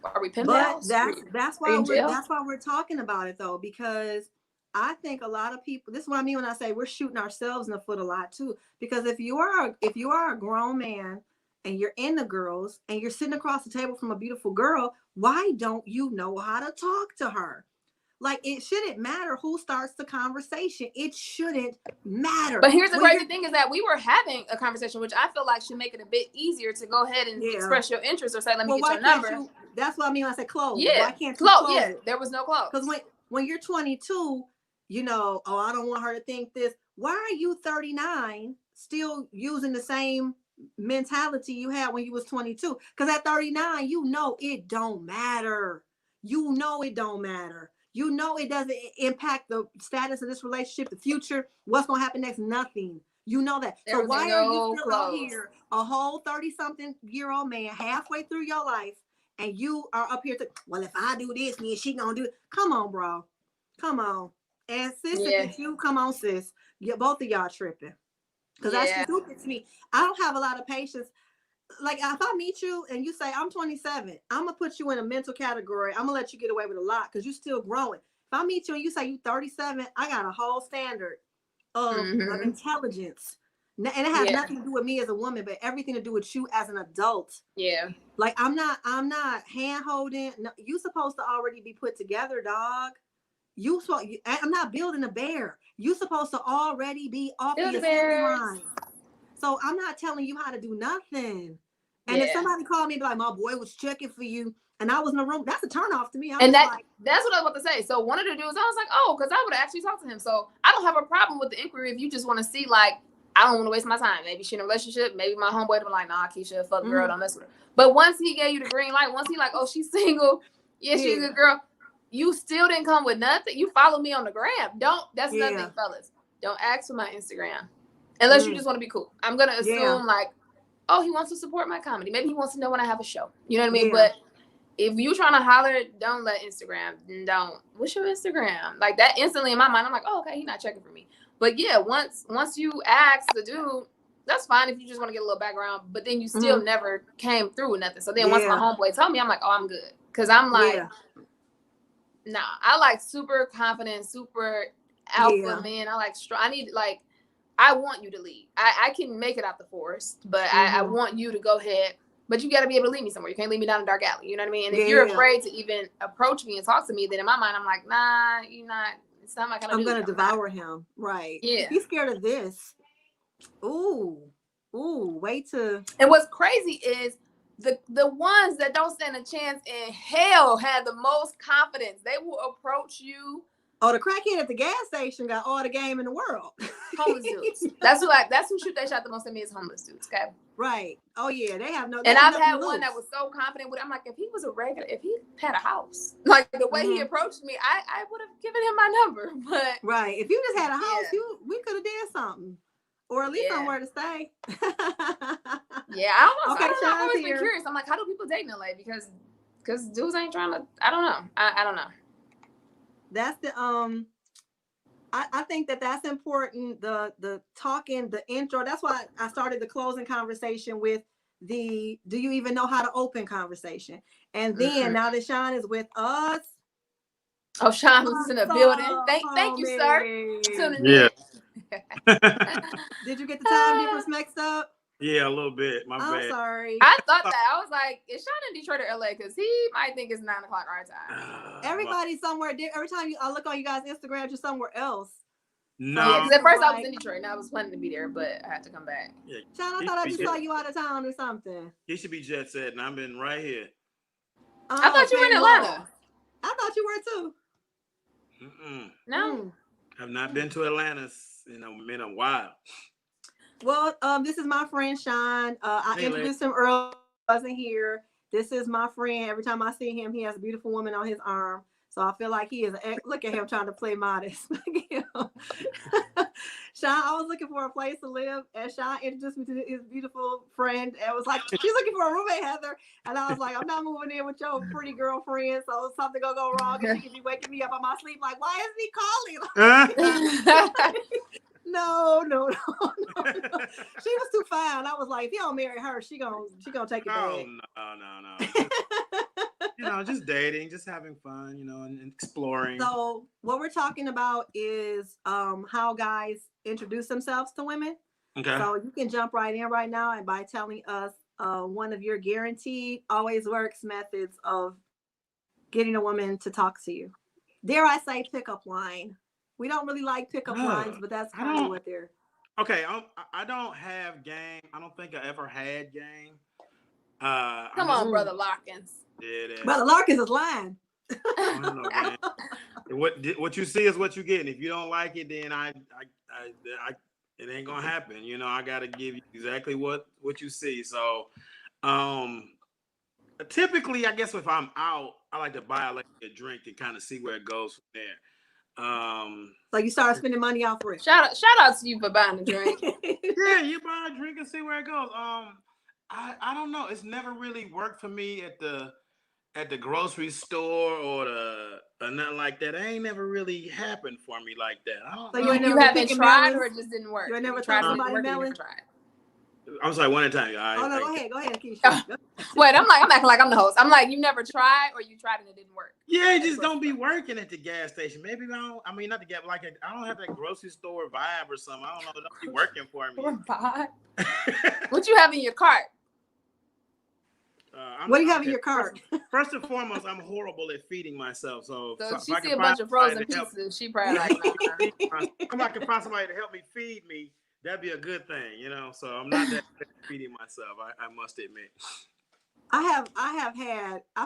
Are we pen pals? That's why we're talking about it though, because I think a lot of people, this is what I mean when I say we're shooting ourselves in the foot a lot too. Because if you are a grown man and you're into girls and you're sitting across the table from a beautiful girl, why don't you know how to talk to her? Like, it shouldn't matter who starts the conversation. It shouldn't matter. But here's the crazy thing is that we were having a conversation, which I feel like should make it a bit easier to go ahead and express your interest or say, let me get your number. That's what I mean when I say close. Yeah. Why can't you close it? There was no close. Because when you're 22, oh, I don't want her to think this. Why are you 39 still using the same mentality you had when you was 22? Because at 39, it don't matter. It don't matter. It doesn't impact the status of this relationship, the future, what's going to happen next, nothing. You know that. So why are you still out here, a whole 30-something-year-old man, halfway through your life, and you are up here to, well, if I do this, then she going to do it. Come on, bro. Come on. And sis, if it's you, come on, sis. Both of y'all tripping. Because that's stupid to me. I don't have a lot of patience. Like, if I meet you and you say, I'm 27, I'm going to put you in a mental category. I'm going to let you get away with a lot because you're still growing. If I meet you and you say you 37, I got a whole standard of intelligence. And it has nothing to do with me as a woman, but everything to do with you as an adult. Yeah. Like, I'm not hand holding. No, you supposed to already be put together, dog. I'm not building a bear. You supposed to already be off the assembly line. So I'm not telling you how to do nothing. And if somebody called me and be like, my boy was checking for you, and I was in the room, that's a turnoff to me. That's what I was about to say. So one of the dudes, I was like, oh, because I would actually talk to him. So I don't have a problem with the inquiry if you just want to see, like, I don't want to waste my time. Maybe she in a relationship. Maybe my homeboy would be like, nah, Keysha, fuck girl, don't mess with her. But once he gave you the green light, once he like, oh, she's single. Yeah, she's a good girl. You still didn't come with nothing. You follow me on the gram. That's nothing, fellas. Don't ask for my Instagram. Unless you just want to be cool. I'm going to assume like, oh, he wants to support my comedy. Maybe he wants to know when I have a show. You know what I mean? But if you trying to holler, don't let Instagram. Don't. What's your Instagram? Like that instantly in my mind, I'm like, oh, okay, he's not checking for me. But yeah, once you ask the dude, that's fine if you just want to get a little background. But then you still never came through with nothing. So then once my homeboy told me, I'm like, oh, I'm good. Because I'm like, nah, I like super confident, super alpha man. I like strong. I need like, I want you to lead. I can make it out the forest, but I want you to go ahead. But you got to be able to lead me somewhere. You can't lead me down a dark alley. You know what I mean? And if you're afraid to even approach me and talk to me, then in my mind, I'm like, nah, you're not. It's not my kind of I'm going to devour him. Right. Yeah. If he's scared of this, wait to. And what's crazy is the ones that don't stand a chance in hell had the most confidence. They will approach you. Oh, the crackhead at the gas station got all the game in the world. Homeless dudes. That's who shoot they shot the most at me is homeless dudes. Okay. Right. Oh yeah, they have no. And I've had one that was so confident with it. I'm like, if he was a regular, if he had a house, like the way he approached me, I would have given him my number. But right, if you just had a house, we could have did something, or at least somewhere to stay. Yeah, I don't know. Okay, I've always been curious. I'm like, how do people date in LA? Because dudes ain't trying to. I don't know. I don't know. That's the I think that's important. The talking, the intro. That's why I started the closing conversation with the do you even know how to open conversation? And then now that Sean is with us. Oh, Sean was in the building. Thank you, sir. Yeah. Did you get the time difference mixed up? Yeah, a little bit. My bad. I'm sorry. I thought that. I was like, is Sean in Detroit or LA? Because he might think it's 9 o'clock our time. Everybody's somewhere. Every time I look on you guys' Instagram, you're somewhere else. No. Yeah, because at first I was in Detroit and I was planning to be there, but I had to come back. Yeah, Sean, I thought I just saw you out of town or something. He should be jet set, and I've been right here. I thought you were in Atlanta. I thought you were too. No. I've not been to Atlanta in a while. Well, this is my friend Sean. I introduced him earlier. Wasn't here. This is my friend. Every time I see him, he has a beautiful woman on his arm. So I feel like he is. Look at him trying to play modest. Sean, I was looking for a place to live, and Sean introduced me to his beautiful friend. And was like, she's looking for a roommate, Heather. And I was like, I'm not moving in with your pretty girlfriend. So something gonna go wrong, and she could be waking me up on my sleep. Like, why isn't he calling? No. She was too fine. I was like, if you don't marry her, she gonna take it back. No. Just dating, just having fun, and exploring. So what we're talking about is how guys introduce themselves to women. Okay. So you can jump right in right now and by telling us one of your guaranteed always works methods of getting a woman to talk to you. Dare I say pickup line? We don't really like pickup lines, but that's kind of what they're. Okay, I don't have game. I don't think I ever had game. Come on, Brother Larkins. Yeah, Brother Larkins is lying. I don't know, man. What you see is what you get, and if you don't like it, then it ain't gonna happen. I gotta give you exactly what you see. So, typically, I guess if I'm out, I like to buy a drink and kind of see where it goes from there. So you start spending money off for it. Shout out to you for buying a drink. Yeah, you buy a drink and see where it goes. I don't know. It's never really worked for me at the grocery store or nothing like that. It ain't never really happened for me like that. I don't know. You haven't tried or it just didn't work? You never tried somebody melon? I'm sorry, one at a time. Go ahead, Keysha. Wait, I'm acting like I'm the host. I'm like, you never tried or you tried and it didn't work? Yeah, it just don't be working at the gas station. Maybe not the gas, I don't have that grocery store vibe or something. I don't know. It don't be working for me. Vibe? What you have in your cart? What do you have in your cart? First and foremost, I'm horrible at feeding myself. So if she see a bunch of frozen pizzas, she probably like, if I can find somebody to help me feed me, that'd be a good thing, So I'm not that good at feeding myself. I must admit. I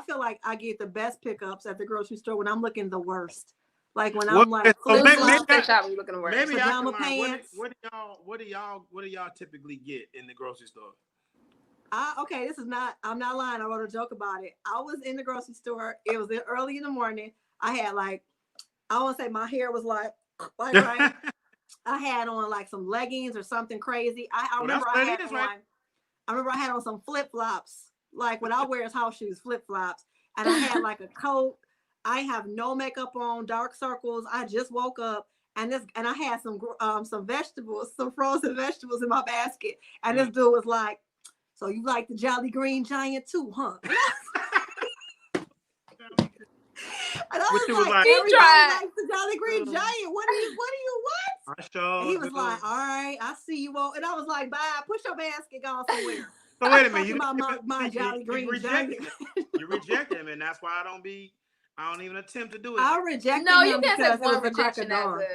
feel like I get the best pickups at the grocery store when I'm looking the worst. Like when I'm like, maybe pajama pants. What do y'all typically get in the grocery store? Okay, I'm not lying. I wrote a joke about it. I was in the grocery store. It was early in the morning. I had I want to say my hair was like right. I had on like some leggings or something crazy. I remember I had on some flip-flops. Like what I wear is house shoes, flip-flops. and I had like a coat. I have no makeup on, dark circles. I just woke up, and I had some vegetables, some frozen vegetables in my basket. And this dude was like, "So you like the Jolly Green Giant too, huh?" And I was like, "Everybody likes the Jolly Green Giant. What do you want?" I sure and he was like, "All right, I see you all." And I was like, "Bye, push your basket, go somewhere." So wait a minute, you about my Jolly Green Giant. You reject him, and that's why I don't even attempt to do it. I rejected No, him you can't because take one rejection as a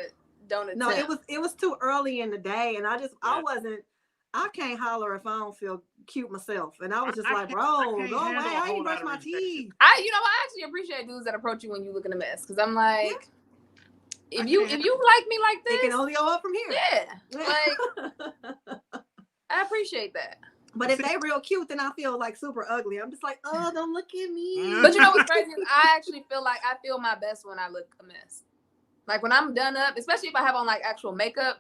don't attempt. No, it was too early in the day, and I can't holler if I don't feel cute myself. And I was just like, bro, go away. I ain't brush my teeth. I actually appreciate dudes that approach you when you look in a mess, because I'm like, if you like me like this, it can only go up from here. Yeah, like I appreciate that. But if they real cute, then I feel like super ugly. I'm just like, oh, don't look at me. But you know what's crazy is I actually feel like I feel my best when I look a mess. Like when I'm done up, especially if I have on like actual makeup,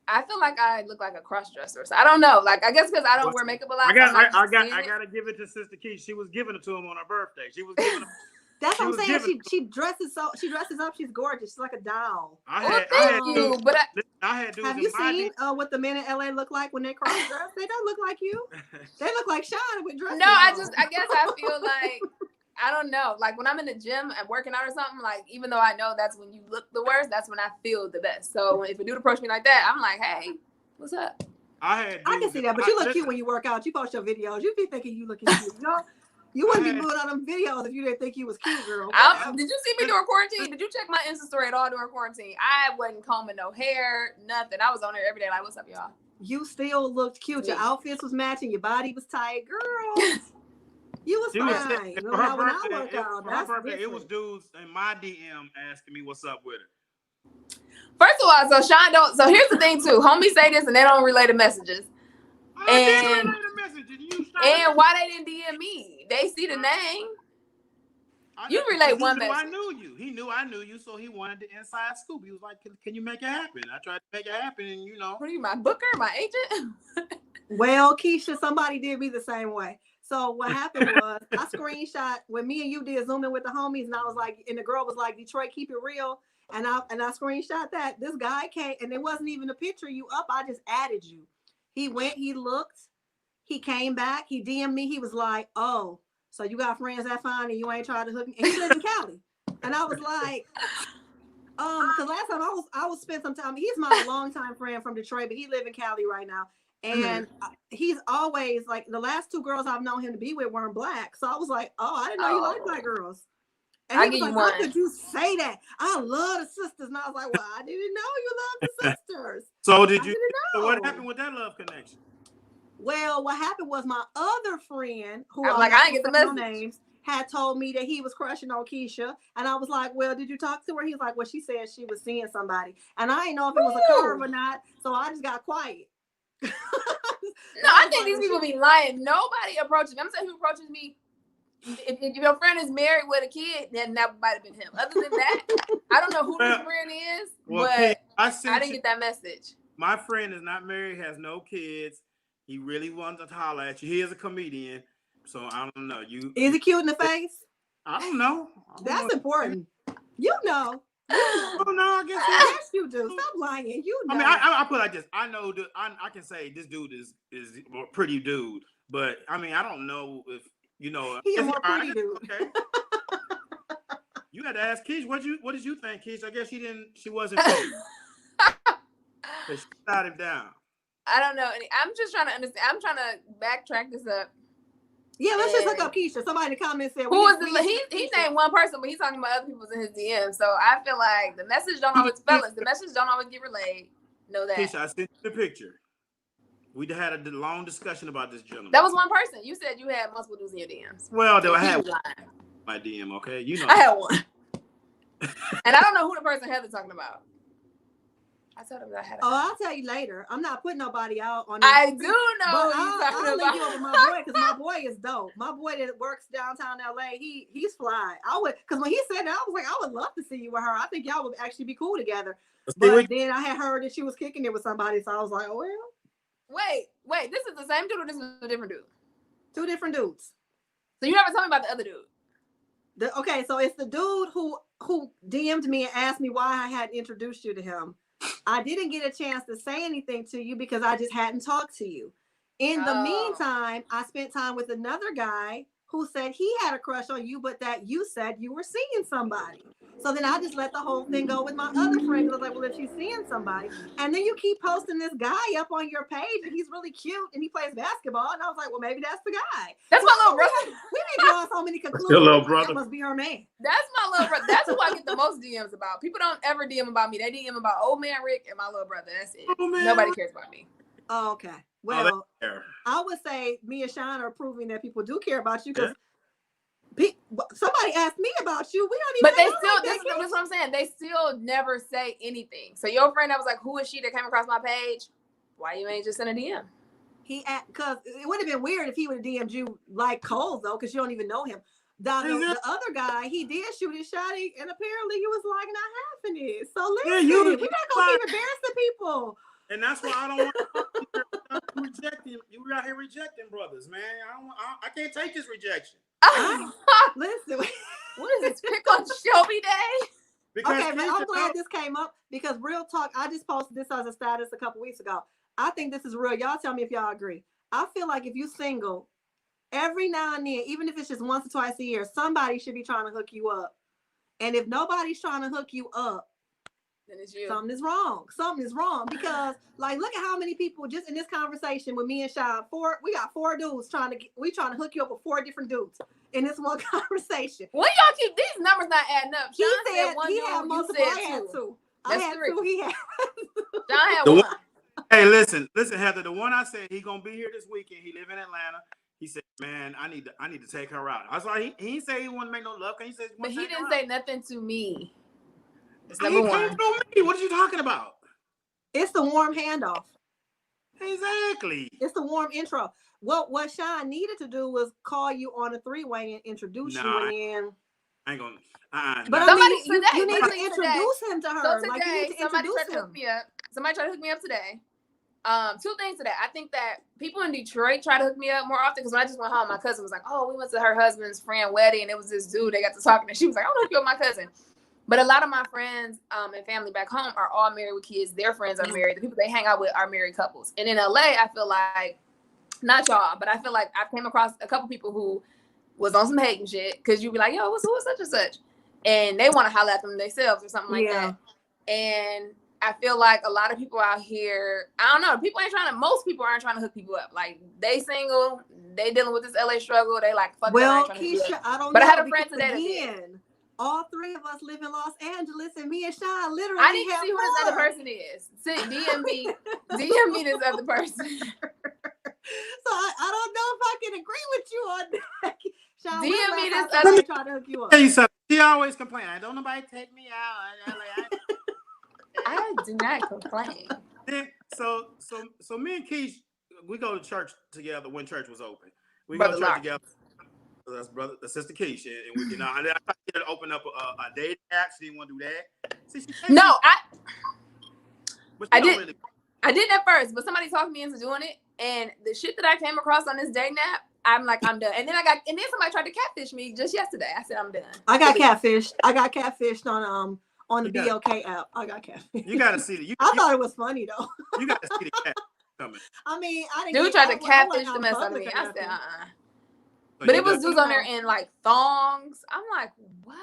I feel like I look like a cross-dresser. So I don't know. Like I guess because I don't wear makeup a lot. I gotta give it to Sister Keysha. She was giving it to him on her birthday. She was giving him. That's what I'm saying. She dresses up. She's gorgeous. She's like a doll. Thank you. But I had dudes. Have you seen what the men in LA look like when they cross dress? They don't look like you. They look like Sean with dresses. No, I guess I feel like I don't know. Like when I'm in the gym and working out or something, like even though I know that's when you look the worst, that's when I feel the best. So if a dude approach me like that, I'm like, hey, what's up? I can see that, but you look cute when you work out. You post your videos. You be thinking you looking cute. You know? You wouldn't be putting on them videos if you didn't think you was cute, girl. Did you see me during quarantine? Did you check my Insta story at all during quarantine? I wasn't combing no hair, nothing. I was on there every day like, what's up, y'all? You still looked cute. Your outfits was matching. Your body was tight. Girl, you was fine. When I work out, that's different. It was dudes in my DM asking me what's up with her. First of all, so Sean don't. So here's the thing too. Homies say this and they don't relay the messages. And why they didn't DM me? They see the name. You relate one message. I knew you. He knew I knew you, so he wanted the inside scoop. He was like, "Can you make it happen?" I tried to make it happen, and you know. What are you, my booker, my agent? Well, Keysha, somebody did me the same way. So what happened was I screenshot when me and you did Zoom in with the homies, and I was like, and the girl was like, "Detroit, keep it real." And I screenshot that. This guy came, and it wasn't even a picture of you up. I just added you. He went, he looked, he came back, he DM'd me. He was like, "Oh, so you got friends that fine and you ain't tried to hook me?" And he lives in Cali. And I was like, because last time I was spent some time. He's my longtime friend from Detroit, but he lives in Cali right now. And he's always like, the last two girls I've known him to be with weren't black. So I was like, oh, I didn't know you like black girls. And he was like, how could you say that? I love the sisters. And I was like, well, I didn't know you loved the sisters. So so what happened with that love connection? Well, what happened was my other friend, who I didn't get the message. Names, had told me that he was crushing on Keysha. And I was like, well, did you talk to her? He was like, well, she said she was seeing somebody. And I didn't know if it was a curve or not. So I just got quiet. No, I think these people be lying. Nobody approaches me. I'm saying who approaches me. If your friend is married with a kid, then that might have been him. Other than that, I don't know who this friend is, but I didn't get that message. My friend is not married, has no kids. He really wants to holler at you. He is a comedian, so I don't know. Is he cute in the face? I don't know. That's important. You know. Oh no, I guess yes, you do. Stop lying. You know. I mean, I put it like this. I know I can say this dude is a pretty dude, but I mean, I don't know if you know. He's a more pretty dude. Okay. You had to ask Keysha. What did you think, Keysha? I guess she wasn't. She shot him down. I don't know. I'm just trying to understand. I'm trying to backtrack this up. Yeah, let's just look up Keysha. Somebody in the comments said, who was he named one person, but he's talking about other people's in his DM. So I feel like the message don't always, fellas, the message don't always get relayed. Know that. Keysha, I sent you the picture. We had a long discussion about this gentleman. That was one person. You said you had multiple dudes in your DMs. Well, I had my DM, okay? You know. I had one. And I don't know who the person Heather talking about. I told him that I had. I'll tell you later. I'm not putting nobody out on. I do know. I'll link you over my boy because my boy is dope. My boy that works downtown LA, he's fly. I would, because when he said that, I was like, I would love to see you with her. I think y'all would actually be cool together. But then I had heard that she was kicking it with somebody, so I was like, oh well. Wait. This is the same dude or this is a different dude? Two different dudes. So you never told me about the other dude. Okay, so it's the dude who DM'd me and asked me why I hadn't introduced you to him. I didn't get a chance to say anything to you because I just hadn't talked to you. In the meantime, I spent time with another guy who said he had a crush on you, but that you said you were seeing somebody. So then I just let the whole thing go with my other friend. I was like, well, if she's seeing somebody, and then you keep posting this guy up on your page, and he's really cute, and he plays basketball, and I was like, well, maybe that's the guy. That's my little brother. We been drawing so many conclusions. Your little brother. That must be her man. That's my little brother. That's who I get the most DMs about. People don't ever DM about me. They DM about old man Rick and my little brother. That's it. Nobody cares about me. Oh, okay. Well, I would say me and Sean are proving that people do care about you because somebody asked me about you. We don't even. But they still. That's what I'm saying. They still never say anything. So your friend that was like, "Who is she that came across my page?" Why you ain't just send a DM? Because it would have been weird if he would have DM'd you like Cole though, because you don't even know him. The other guy, he did shoot his shot, and apparently you was like not having it. So listen, we're not gonna keep embarrassing people. And that's why I don't want to reject him. You out here rejecting brothers, man. I can't take this rejection. Listen, what is this pick on Shelby Day? Because okay, but I'm glad this came up because real talk. I just posted this as a status a couple weeks ago. I think this is real. Y'all tell me if y'all agree. I feel like if you single, every now and then, even if it's just once or twice a year, somebody should be trying to hook you up. And if nobody's trying to hook you up, then it's you. Something is wrong. Something is wrong because, like, look at how many people just in this conversation with me and Sean. We got 4 dudes trying to hook you up with 4 different dudes in this one conversation. Well, y'all keep these numbers not adding up. He Sean said one he dude, had multiple. you said I had 2. 2. That's I had 3. 2. He had. John had 1. Hey, listen, Heather. The one I said he gonna be here this weekend. He live in Atlanta. He said, "Man, I need to take her out." I was like, he didn't say he wanted to make no love. He said, but he didn't say nothing to me. It's He number came 1. through me. What are you talking about? It's the warm handoff. Exactly. It's the warm intro. What Sean needed to do was call you on a 3-way and introduce you, and then I ain't gonna. But somebody I mean, today, you need to introduce him to her. So today, like, you need to somebody introduce tried to hook me up. Somebody tried to hook me up today. 2 things today. I think that people in Detroit try to hook me up more often because when I just went home, my cousin was like, "Oh, we went to her husband's friend wedding, and it was this dude. They got to talking, and she was like, I want to hook you up with my cousin." But a lot of my friends and family back home are all married with kids. Their friends are married. The people they hang out with are married couples. And in LA, I feel like, not y'all, but I feel like I came across a couple people who was on some hating shit because you'd be like, "Yo, what's such and such?" And they want to holler at them themselves or something like that. And I feel like a lot of people out here, I don't know, most people aren't trying to hook people up. Like, they single, they dealing with this LA struggle. They like, fuck. Well, Keysha, I don't know. But I had a friend today again, all 3 of us live in Los Angeles, and me and Sean literally I need to see who this other person is. DM me this other person. So I don't know if I can agree with you on that. Sean, DM me this other person trying to hook you up. Hey, so she always complain. Don't nobody take me out. I do not complain. Then, so me and Keysha, we go to church together when church was open. We Brother go to church Larkins. together. That's sister Keysha, and we, I tried to get her to open up a dating app. She didn't want to do that. See, No, I did. Really... I didn't at first, but somebody talked me into doing it, and the shit that I came across on this dating app, I'm like, I'm done. And then somebody tried to catfish me just yesterday. I said, I'm done. I got catfished. I got catfished on the BOK app. I got catfished. You gotta see it. I thought it was funny though. You gotta see the cat coming. I mean, I didn't. Dude tried to catfish the mess out of me. I said, So but it was dudes on there in like thongs. I'm like, what?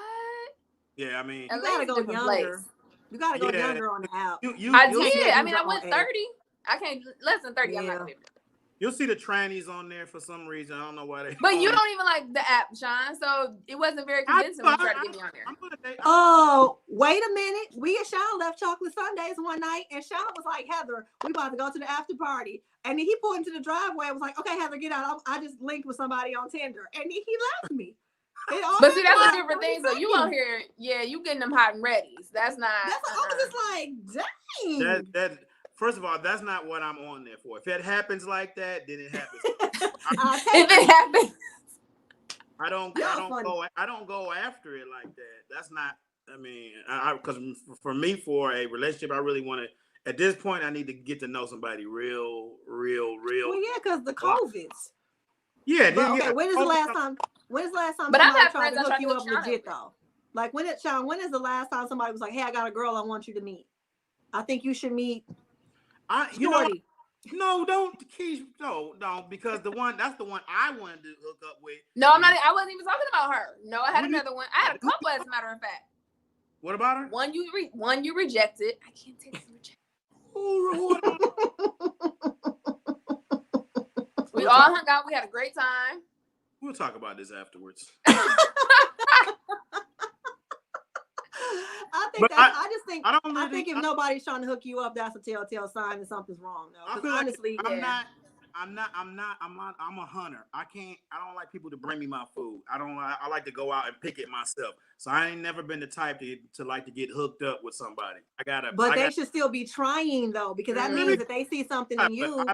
Yeah, I mean, you gotta go younger. Place. You gotta go younger on the app. I did. I mean, I went 30. I can't less than 30. Yeah. I'm not gonna be able to. You'll see the trannies on there for some reason. I don't know why they. But you don't even like the app, Sean. So it wasn't very convincing when you tried to get me on there. Oh, wait a minute. We and Sean left Chocolate Sundays one night, and Sean was like, "Heather, we about to go to the after party." And then he pulled into the driveway and was like, "Okay, Heather, get out. I just linked with somebody on Tinder," and then he left me. But see, that's a different thing. So you on here, you getting them hot and readies. That's not. That's I was just like, dang. That first of all, that's not what I'm on there for. If it happens like that, then it happens. If it happens, I don't go after it like that. That's not. I mean, because for me, for a relationship, I really want to. At this point, I need to get to know somebody real. Well, yeah, because the COVIDs. Yeah, But then okay, yeah. when is the last time? When is the last time But I've somebody had tried friends to that hook tried to you hook up Sean legit up. though? Like when Sean, when is the last time somebody was like, "Hey, I got a girl I want you to meet. I think you should meet You know, Shorty." no, don't, Keysha, no, because that's the one I wanted to hook up with. No, I'm not. I wasn't even talking about her. No, I had What do you- another one. I had a couple, as a matter of fact. What about her? One you rejected. I can't take the rejection. We all hung out. We had a great time. We'll talk about this afterwards. I think if nobody's trying to hook you up, that's a telltale sign that something's wrong. Though, I feel honestly, like I'm a hunter. I don't like people to bring me my food. I like to go out and pick it myself. So I ain't never been the type to like to get hooked up with somebody. But they should still be trying though, because that means that they see something in you.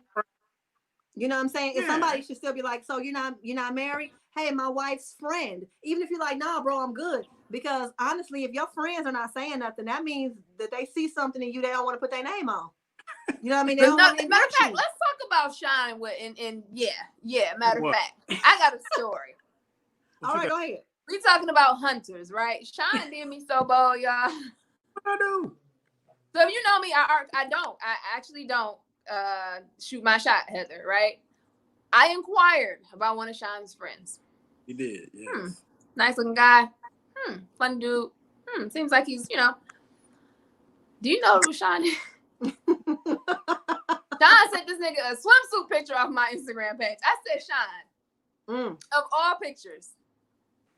You know what I'm saying? Yeah. If somebody should still be like, so you're not married? Hey, my wife's friend. Even if you're like, nah, bro, I'm good. Because honestly, if your friends are not saying nothing, that means that they see something in you they don't want to put their name on. You know what I mean? They don't want to matter of fact, let's talk about Shine matter of fact, I got a story. All right, go ahead. We talking about hunters, right? Shine did me so bold, y'all. What I do? So if you know me, I actually don't shoot my shot, Heather, right? I inquired about one of Shine's friends. You did, yes. Nice looking guy. Fun dude. Seems like he's, do you know who Shine is? Shine sent this nigga a swimsuit picture off my Instagram page. I said, Shine, of all pictures.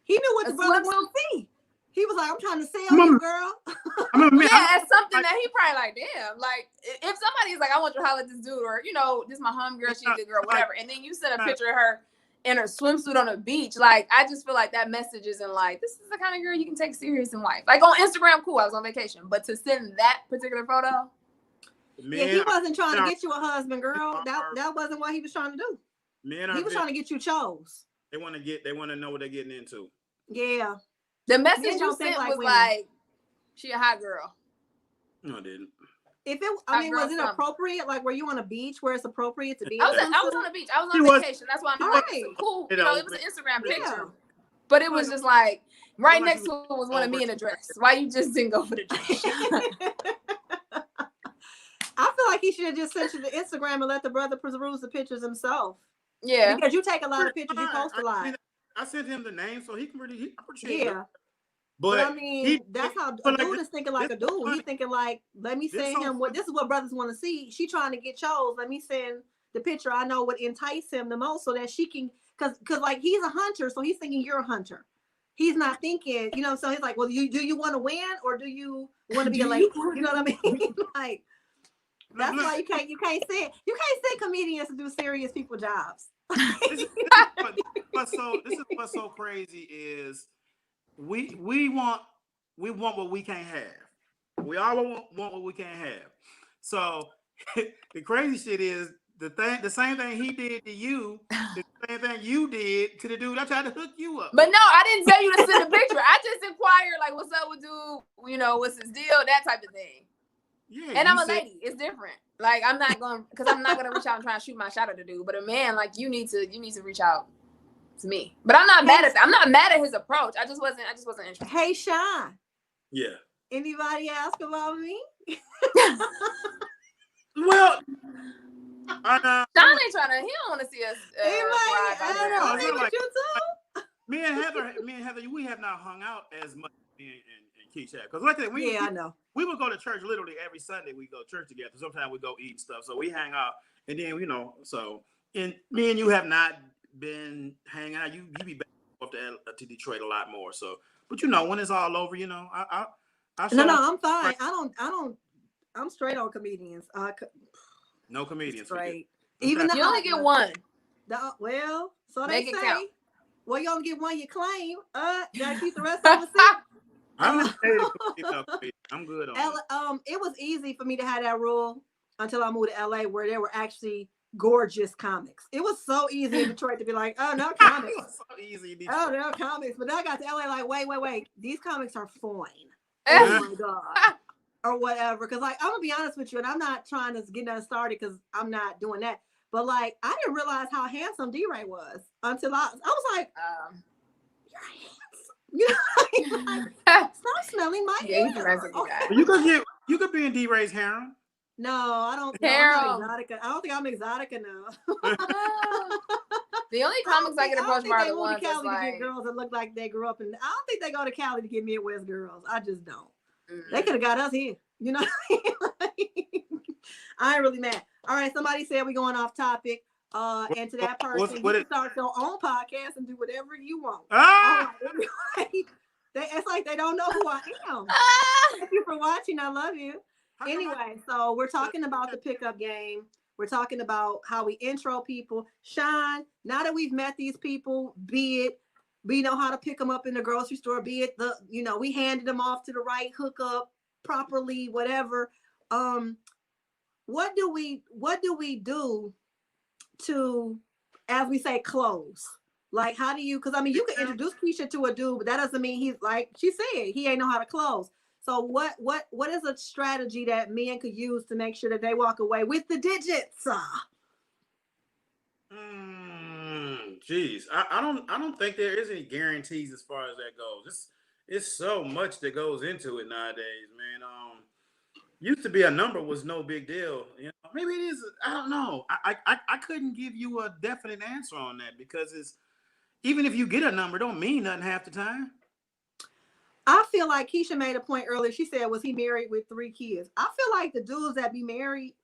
He knew what the brother wanted to see. He was like, I'm trying to sell you, girl. It's something that he probably like, damn. Like, if somebody is like, I want you to holler at this dude, or, this is my homegirl, she's a good girl, whatever. And then you send a picture of her in her swimsuit on a beach. Like, I just feel like that message isn't like, this is the kind of girl you can take serious in life. Like, on Instagram, cool, I was on vacation. But to send that particular photo. Yeah, he wasn't trying to get you a husband, girl. That wasn't what he was trying to do. He was trying to get you chose. They want to know what they're getting into. Yeah. The message you sent was like, she a hot girl. No, I didn't. Was it appropriate? Like, were you on a beach where it's appropriate to be? I was on a beach. I was on vacation. That's why I'm like, cool. It was an Instagram picture. But it was just like, right next to it was one of me in a dress. Why you just didn't go for the dress? I feel like he should have just sent you the Instagram and let the brother peruse the pictures himself. Yeah. Because you take a lot of pictures, you post a lot. I sent him the name so he can really appreciate it. Yeah. But I mean, that's how a dude is thinking like a dude. He's thinking like, let me send him this is what brothers want to see. She trying to get chose. Let me send the picture I know would entice him the most so that she can, because like he's a hunter, so he's thinking you're a hunter. He's not thinking, so he's like, well, do you want to win or do you want to be a lady? You know what I mean? Like, that's why you can't say comedians to do serious people jobs. This is what's so crazy is we want what we can't have. We all want what we can't have. So the crazy shit is the same thing he did to you, the same thing you did to the dude that tried to hook you up. But no, I didn't tell you to send a picture. I just inquired like, what's up with dude? What's his deal? That type of thing. Yeah, and I'm a lady. It's different. Like I'm not gonna reach out and try and shoot my shot at the dude. But a man, like you need to reach out to me. But I'm not mad at that. I'm not mad at his approach. I just wasn't interested. Hey, Sean. Yeah. Anybody ask about me? Well, Sean ain't trying to. He don't want to see us. Me and Heather, we have not hung out as much. And Keysha, because like that, I know. We would go to church literally every Sunday. We go to church together. Sometimes we go eat and stuff. So we hang out, and then and me and you have not been hanging out. You be back up to Detroit a lot more. So, but when it's all over, I I'm fine. I'm straight on comedians. No comedians. Straight. Okay. Even you only get one. Well, so they say. Count. Well, you only get one you claim. You gotta keep the rest of the seat. I'm good on it was easy for me to have that rule until I moved to LA where there were actually gorgeous comics. It was so easy in Detroit to be like, oh, no comics. It was so easy. Oh, no comics. But then I got to LA like, wait. These comics are fine. Oh my God. Or whatever. Because like, I'm going to be honest with you, and I'm not trying to get that started because I'm not doing that. But like, I didn't realize how handsome D-Ray was until I was like, you're handsome. You know, like, stop smelling my Yeah, he's a hair. nice looking guy. You could be in D-Ray's harem. No, I don't know. I'm not exotic. I don't think I'm exotic enough. The only comics I get approached by are the ones ones that's to like get girls that look like they grew up in. I don't think they go to Cali to get Midwest girls. I just don't. They could have got us here. You know what I mean? I ain't really mad. All right, somebody said we're going off topic. And to that person, you can start your own podcast and do whatever you want. Ah! It's like they don't know who I am. Thank you for watching. I love you. Anyway, so we're talking about the pickup game. We're talking about how we intro people. Sean, now that we've met these people, be it we know how to pick them up in the grocery store, be it we handed them off to the right hookup properly, whatever. What do we do to, as we say, close? Like, how do you? Because I mean, you can introduce Keysha to a dude, but that doesn't mean he's like she said he ain't know how to close. So what is a strategy that men could use to make sure that they walk away with the digits? Geez, I don't think there is any guarantees as far as that goes. It's so much that goes into it nowadays, man. Used to be a number was no big deal. Maybe it is. I don't know. I couldn't give you a definite answer on that because even if you get a number, don't mean nothing half the time. I feel like Keysha made a point earlier. She said, was he married with 3 kids? I feel like the dudes that be married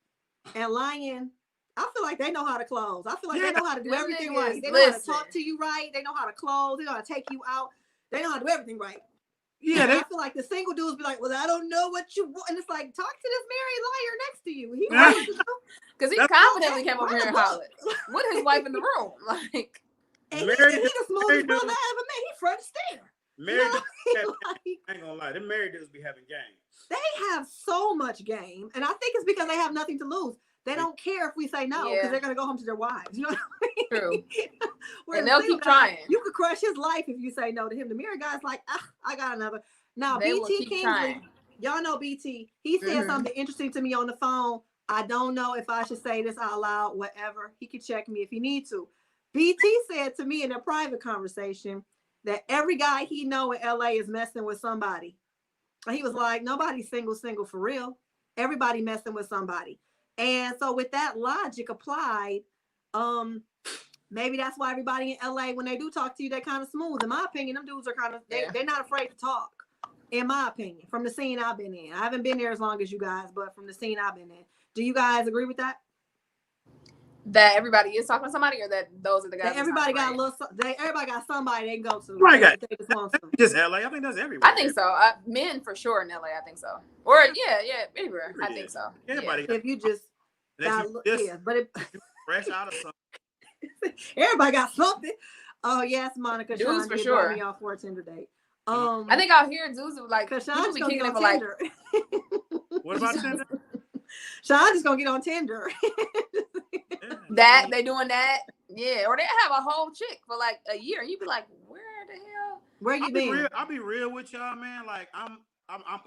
and lying, I feel like they know how to close. I feel like they know how to do everything right. They know how to talk to you right. They know how to close. They know how to take you out. They know how to do everything right. Yeah, I feel like the single dudes be like, well, I don't know what you want. And it's like, talk to this married liar next to you. Because he confidently came over here and hollered with his wife in the room. Like, and he the smoothest brother I ever met. He front stare. Married I ain't gonna lie, them married dudes be having game. They have so much game, and I think it's because they have nothing to lose. They don't care if we say no because they're gonna go home to their wives. You know what I mean? True. And they'll keep trying. You could crush his life if you say no to him. The married guy's like, I got another. Now BT Kingsley, y'all know BT. He said something interesting to me on the phone. I don't know if I should say this out loud. Whatever. He can check me if he needs to. BT said to me in a private conversation that every guy he know in LA is messing with somebody. He was like, nobody's single for real. Everybody messing with somebody. And so with that logic applied, maybe that's why everybody in LA, when they do talk to you, they're kind of smooth. In my opinion, them dudes are kind of, they're not afraid to talk, in my opinion, from the scene I've been in. I haven't been there as long as you guys, but from the scene I've been in. Do you guys agree with that? That everybody is talking to somebody, or that those are the guys? Everybody got everybody got somebody they can go to. Right, just LA. I think that's everywhere. I think so. Men for sure in LA. I think so. Or anywhere. I think so. Everybody. If you just but it fresh out of something. Everybody got something. Oh yes, Monica. Dudes Sean for sure. Me off for a Tinder date. I think out here dudes like Sean's be gonna kicking get it on for Tinder. What about Tinder? Sean's just gonna get on Tinder. That they doing that, or they have a whole chick for like a year, and you be like, where the hell? Where you been? I'll be real with y'all, man. Like I'm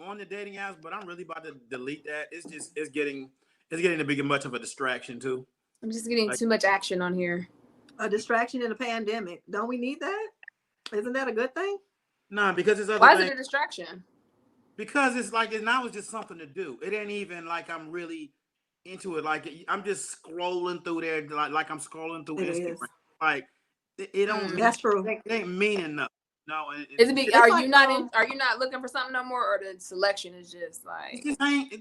on the dating apps, but I'm really about to delete that. It's getting to be much of a distraction too. I'm just getting too much action on here. A distraction in a pandemic. Don't we need that? Isn't that a good thing? Nah, because it's other Why things. is it a distraction? Because it's like now it's just something to do. It ain't even like I'm really into it. Like I'm just scrolling through there, like I'm scrolling through Instagram. Like it don't. That's true. It ain't meaning nothing. No. Are you not looking for something no more, or the selection is just like it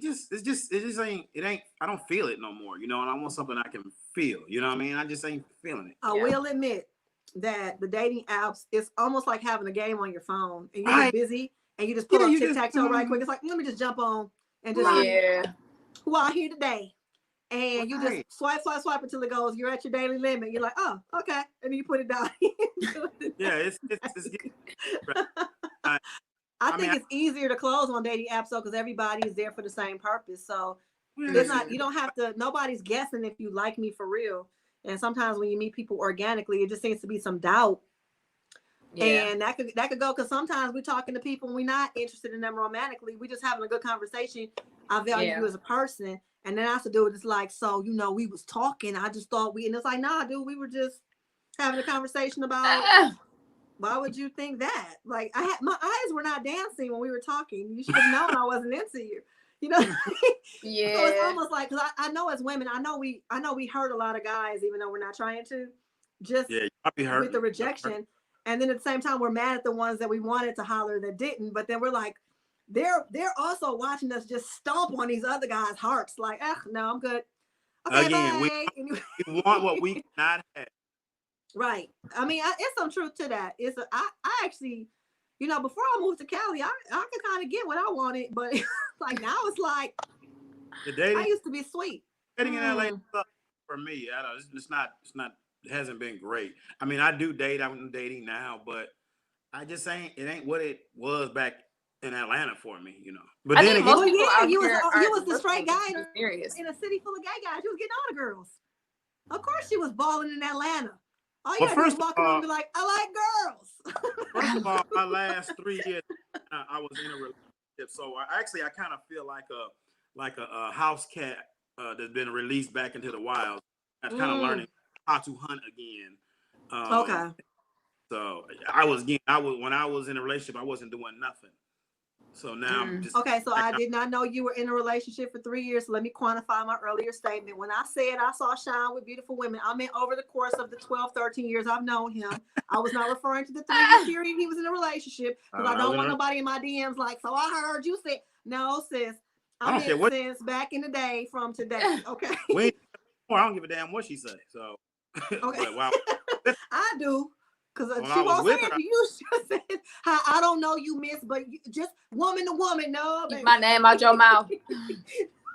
just ain't. It ain't. I don't feel it no more. And I want something I can feel. You know what I mean? I just ain't feeling it. I will admit that the dating apps, it's almost like having a game on your phone, and you're busy, and you just pull up tic-tac-toe right quick. It's like, let me just jump on and just who out here today. And you just swipe until it goes, you're at your daily limit. You're like, oh, okay. And then you put it down. It's I think it's easier to close on dating apps though, because everybody is there for the same purpose. So it's not, you don't have to, nobody's guessing if you like me for real. And sometimes when you meet people organically, it just seems to be some doubt. Yeah. And that could go, because sometimes we're talking to people and we're not interested in them romantically. We're just having a good conversation. I value you as a person. And then after it's like, so, we was talking. I just thought and it's like, nah, dude, we were just having a conversation about why would you think that? Like my eyes were not dancing when we were talking. You should have known I wasn't into you. Yeah. So it's almost like, because I know as women, I know we hurt a lot of guys, even though we're not trying to, just with the rejection. And then at the same time, we're mad at the ones that we wanted to holler that didn't. But then we're like, they're also watching us just stomp on these other guys' hearts. Like, no, I'm good. Okay, again, bye. we want what we cannot have. Right. I mean, it's some truth to that. I actually, before I moved to Cali, I could kind of get what I wanted, but like now it's like the dating. I used to be sweet. Dating in LA for me, I don't. It's not. It hasn't been great. I mean, I do date. I'm dating now, but I just ain't. It ain't what it was back in Atlanta for me, But then again, you was the straight guy in a city full of gay guys. You was getting all the girls. Of course, she was balling in Atlanta. All you gotta do is walk around and be like, I like girls. First of all, my last 3 years, I was in a relationship, so I kind of feel like a house cat that's been released back into the wild. I'm kind of learning how to hunt again. Okay. So when I was in a relationship, I wasn't doing nothing. So now I'm just okay. So I did not know you were in a relationship for 3 years. So let me quantify my earlier statement. When I said I saw Sean with beautiful women, I meant over the course of the 12, 13 years I've known him. I was not referring to the 3 year period he was in a relationship, because I don't want nobody in my DMs like, so I heard you say, no, sis. I meant since back in the day from today. Okay. I don't give a damn what she said. So okay. Wow. I do. Because she won't say it to you. She said, I don't know you, miss, but just woman to woman. No, baby. Keep my name out your mouth.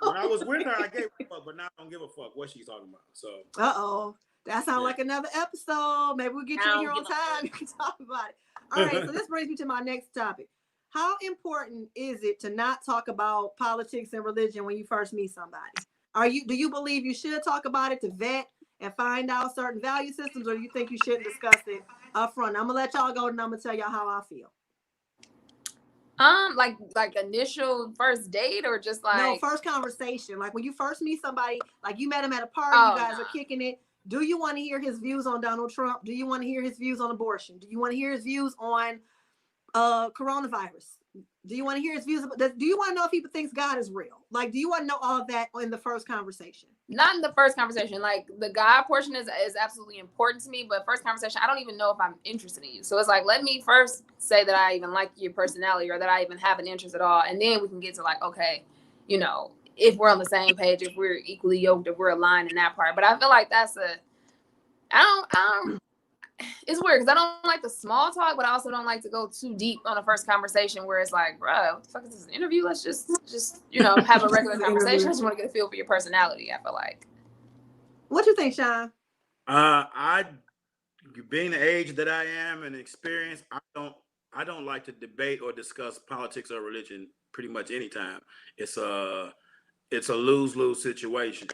When I was with her, I gave a fuck, but now I don't give a fuck what she's talking about. So. That sounds like another episode. Maybe we'll get you here on time. You can talk about it. All right, so this brings me to my next topic. How important is it to not talk about politics and religion when you first meet somebody? Do you believe you should talk about it to vet and find out certain value systems, or do you think you shouldn't discuss it up front? I'm gonna let y'all go and I'm gonna tell y'all how I feel. Like initial first date, or just like no, first conversation. Like when you first meet somebody, like you met him at a party, you guys are kicking it. Do you want to hear his views on Donald Trump? Do you want to hear his views on abortion? Do you want to hear his views on coronavirus? Do you want to hear his views? Do you want to know if he thinks God is real? Like, do you want to know all of that in the first conversation? Not in the first conversation. Like the God portion is absolutely important to me, but first conversation, I don't even know if I'm interested in you. So it's like, let me first say that I even like your personality, or that I even have an interest at all. And then we can get to like, okay, if we're on the same page, if we're equally yoked, if we're aligned in that part. But I feel like it's weird because I don't like the small talk, but I also don't like to go too deep on a first conversation where it's like, bro, what the fuck is this, an interview? Let's just have a regular conversation. I just want to get a feel for your personality, I feel like. What you think, Sean? Being the age that I am and experience, I don't like to debate or discuss politics or religion pretty much anytime. It's a lose-lose situation.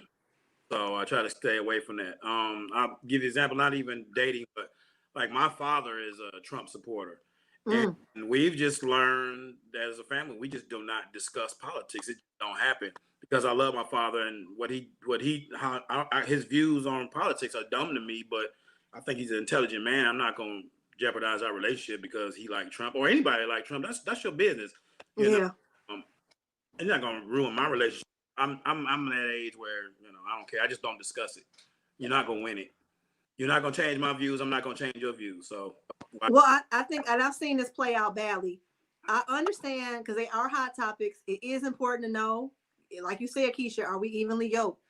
So I try to stay away from that. I'll give you an example, not even dating, but like my father is a Trump supporter. And we've just learned that as a family, we just do not discuss politics. It don't happen, because I love my father, and his views on politics are dumb to me, but I think he's an intelligent man. I'm not going to jeopardize our relationship because he liked Trump, or anybody like Trump. That's your business. You know? It's not going to ruin my relationship. I'm in that age where I don't care. I just don't discuss it. You're not gonna win it. You're not gonna change my views. I'm not gonna change your views. So, well, I think, and I've seen this play out badly. I understand, because they are hot topics. It is important to know, like you said, Keysha, are we evenly yoked?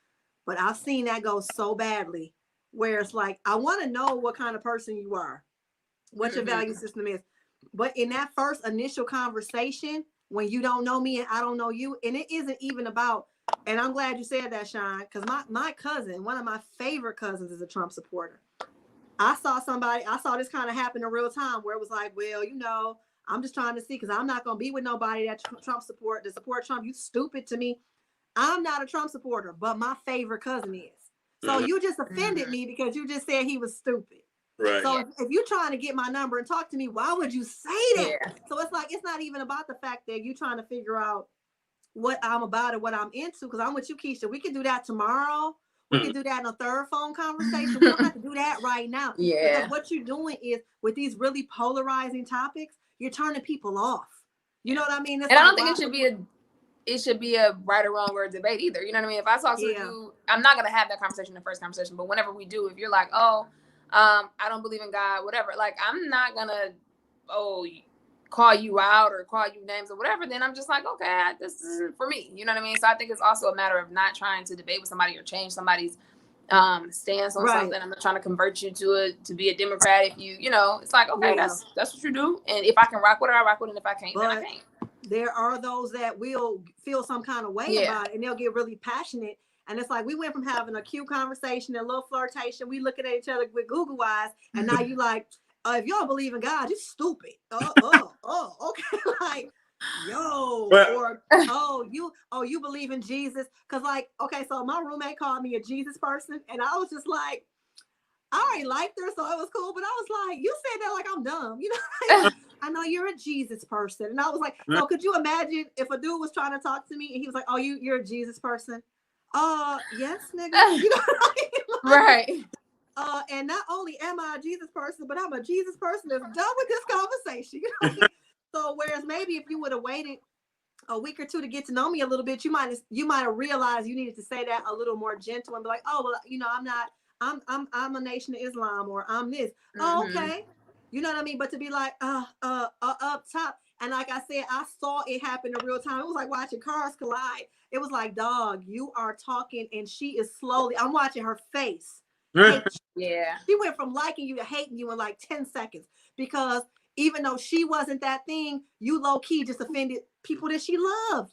But I've seen that go so badly, where it's like, I want to know what kind of person you are, what your value system is. But in that first initial conversation, when you don't know me and I don't know you, and it isn't even about. And I'm glad you said that, Sean, because my cousin, one of my favorite cousins, is a Trump supporter. I saw this kind of happen in real time, where it was like, well, I'm just trying to see, because I'm not going to be with nobody that to support Trump. You stupid to me. I'm not a Trump supporter, but my favorite cousin is. So you just offended me because you just said he was stupid. Right. So if you're trying to get my number and talk to me, why would you say that? Yeah. So it's like, it's not even about the fact that you're trying to figure out what I'm about and what I'm into, because I'm with you, Keysha. We can do that tomorrow. We can do that in a third phone conversation. We don't have to do that right now. Yeah. Because what you're doing is, with these really polarizing topics, you're turning people off. You know what I mean? It's and I don't think it should be a right or wrong or a debate either. You know what I mean? If I talk to you, I'm not gonna have that conversation in the first conversation. But whenever we do, if you're like, oh, I don't believe in God, whatever, like I'm not gonna call you out or call you names or whatever, then I'm just like, okay, this is for me. You know what I mean? So I think it's also a matter of not trying to debate with somebody or change somebody's stance on something. I'm not trying to convert you to be a Democrat. If you know, it's like, okay, that's what you do. And if I can rock with it, I rock with it. And if I can't, then I can't. There are those that will feel some kind of way about it, and they'll get really passionate. And it's like, we went from having a cute conversation, a little flirtation, we looking at each other with Google eyes, and now you like, if you don't believe in God, you're stupid. Okay, like, yo, or you believe in Jesus? Because like, okay, so my roommate called me a Jesus person, and I was just like, I already liked her, so it was cool. But I was like, you said that like I'm dumb, you know? Like, I know you're a Jesus person, and I was like, so could you imagine if a dude was trying to talk to me and he was like, oh, you're a Jesus person? Yes, nigga. You know what I mean? Right. And not only am I a Jesus person, but I'm a Jesus person that's done with this conversation. You know what I mean? So whereas maybe if you would have waited a week or two to get to know me a little bit, you might have realized you needed to say that a little more gentle and be like, oh, well, you know, I'm a Nation of Islam, or I'm this. Oh, okay. You know what I mean? But to be like, up top. And like I said, I saw it happen in real time. It was like watching cars collide. It was like, dog, you are talking and she is slowly, I'm watching her face. Yeah. She went from liking you to hating you in like 10 seconds, because even though she wasn't that thing, you low key just offended people that she loved.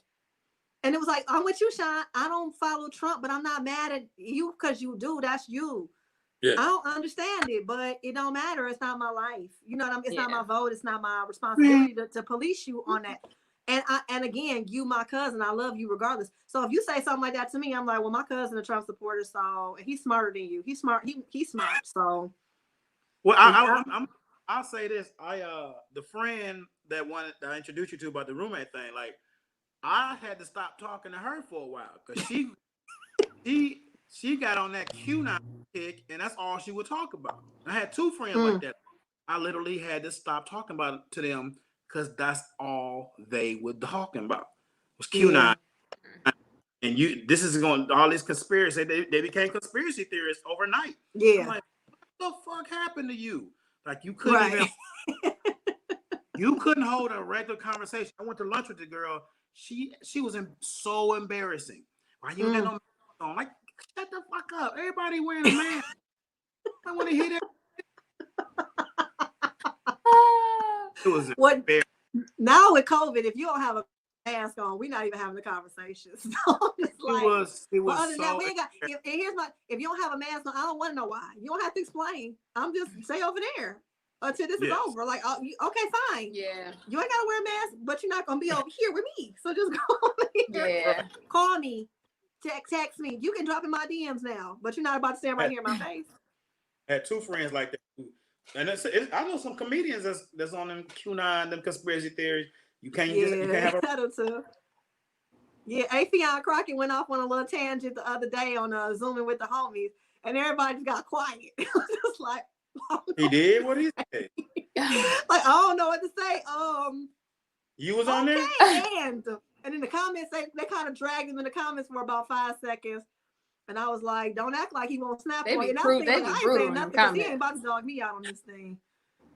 And it was like, I'm with you, Sean. I don't follow Trump, but I'm not mad at you because you do. That's you. Yeah. I don't understand it, but it don't matter. It's not my life. You know what I mean? It's not my vote. It's not my responsibility to police you on that. And again, you my cousin. I love you regardless. So if you say something like that to me, I'm like, well, my cousin a Trump supporter, so he's smarter than you. He's smart. He's smart. So. Well, I'll say this. The friend that I introduced you to about the roommate thing, like, I had to stop talking to her for a while because she got on that Q9 kick, and that's all she would talk about. I had two friends like that. I literally had to stop talking about it to them because that's all they were talking about was Q9. And this is going all this conspiracy. They became conspiracy theorists overnight. Yeah. I'm like, what the fuck happened to you? Like, you couldn't even you couldn't hold a regular conversation. I went to lunch with the girl. She was so embarrassing. Why you got no mask on? Like, shut the fuck up. Everybody wearing a mask. I want to hear that. It was now with COVID, if you don't have a mask on, we're not even having the conversation. So it's like, it was other than so that, we ain't got. If you don't have a mask on, I don't want to know why. You don't have to explain. I'm just stay over there until this is over. Like, okay, fine. Yeah. You ain't gotta wear a mask, but you're not gonna be over here with me. So just go over here. Yeah. Call me. Text me. You can drop in my DMs now, but you're not about to stand right here in my face. I had two friends like that. And I know some comedians that's on them Q9, them conspiracy theories. You can't have a... Yeah, Afion Crockett went off on a little tangent the other day on Zooming with the homies, and everybody just got quiet. It was just like, he did what he said. Like, I don't know what to say. You was on there? And in the comments, they kind of dragged him in the comments for about 5 seconds. And I was like, don't act like he won't snap on you. And I ain't saying nothing because he ain't about to dog me out on this thing.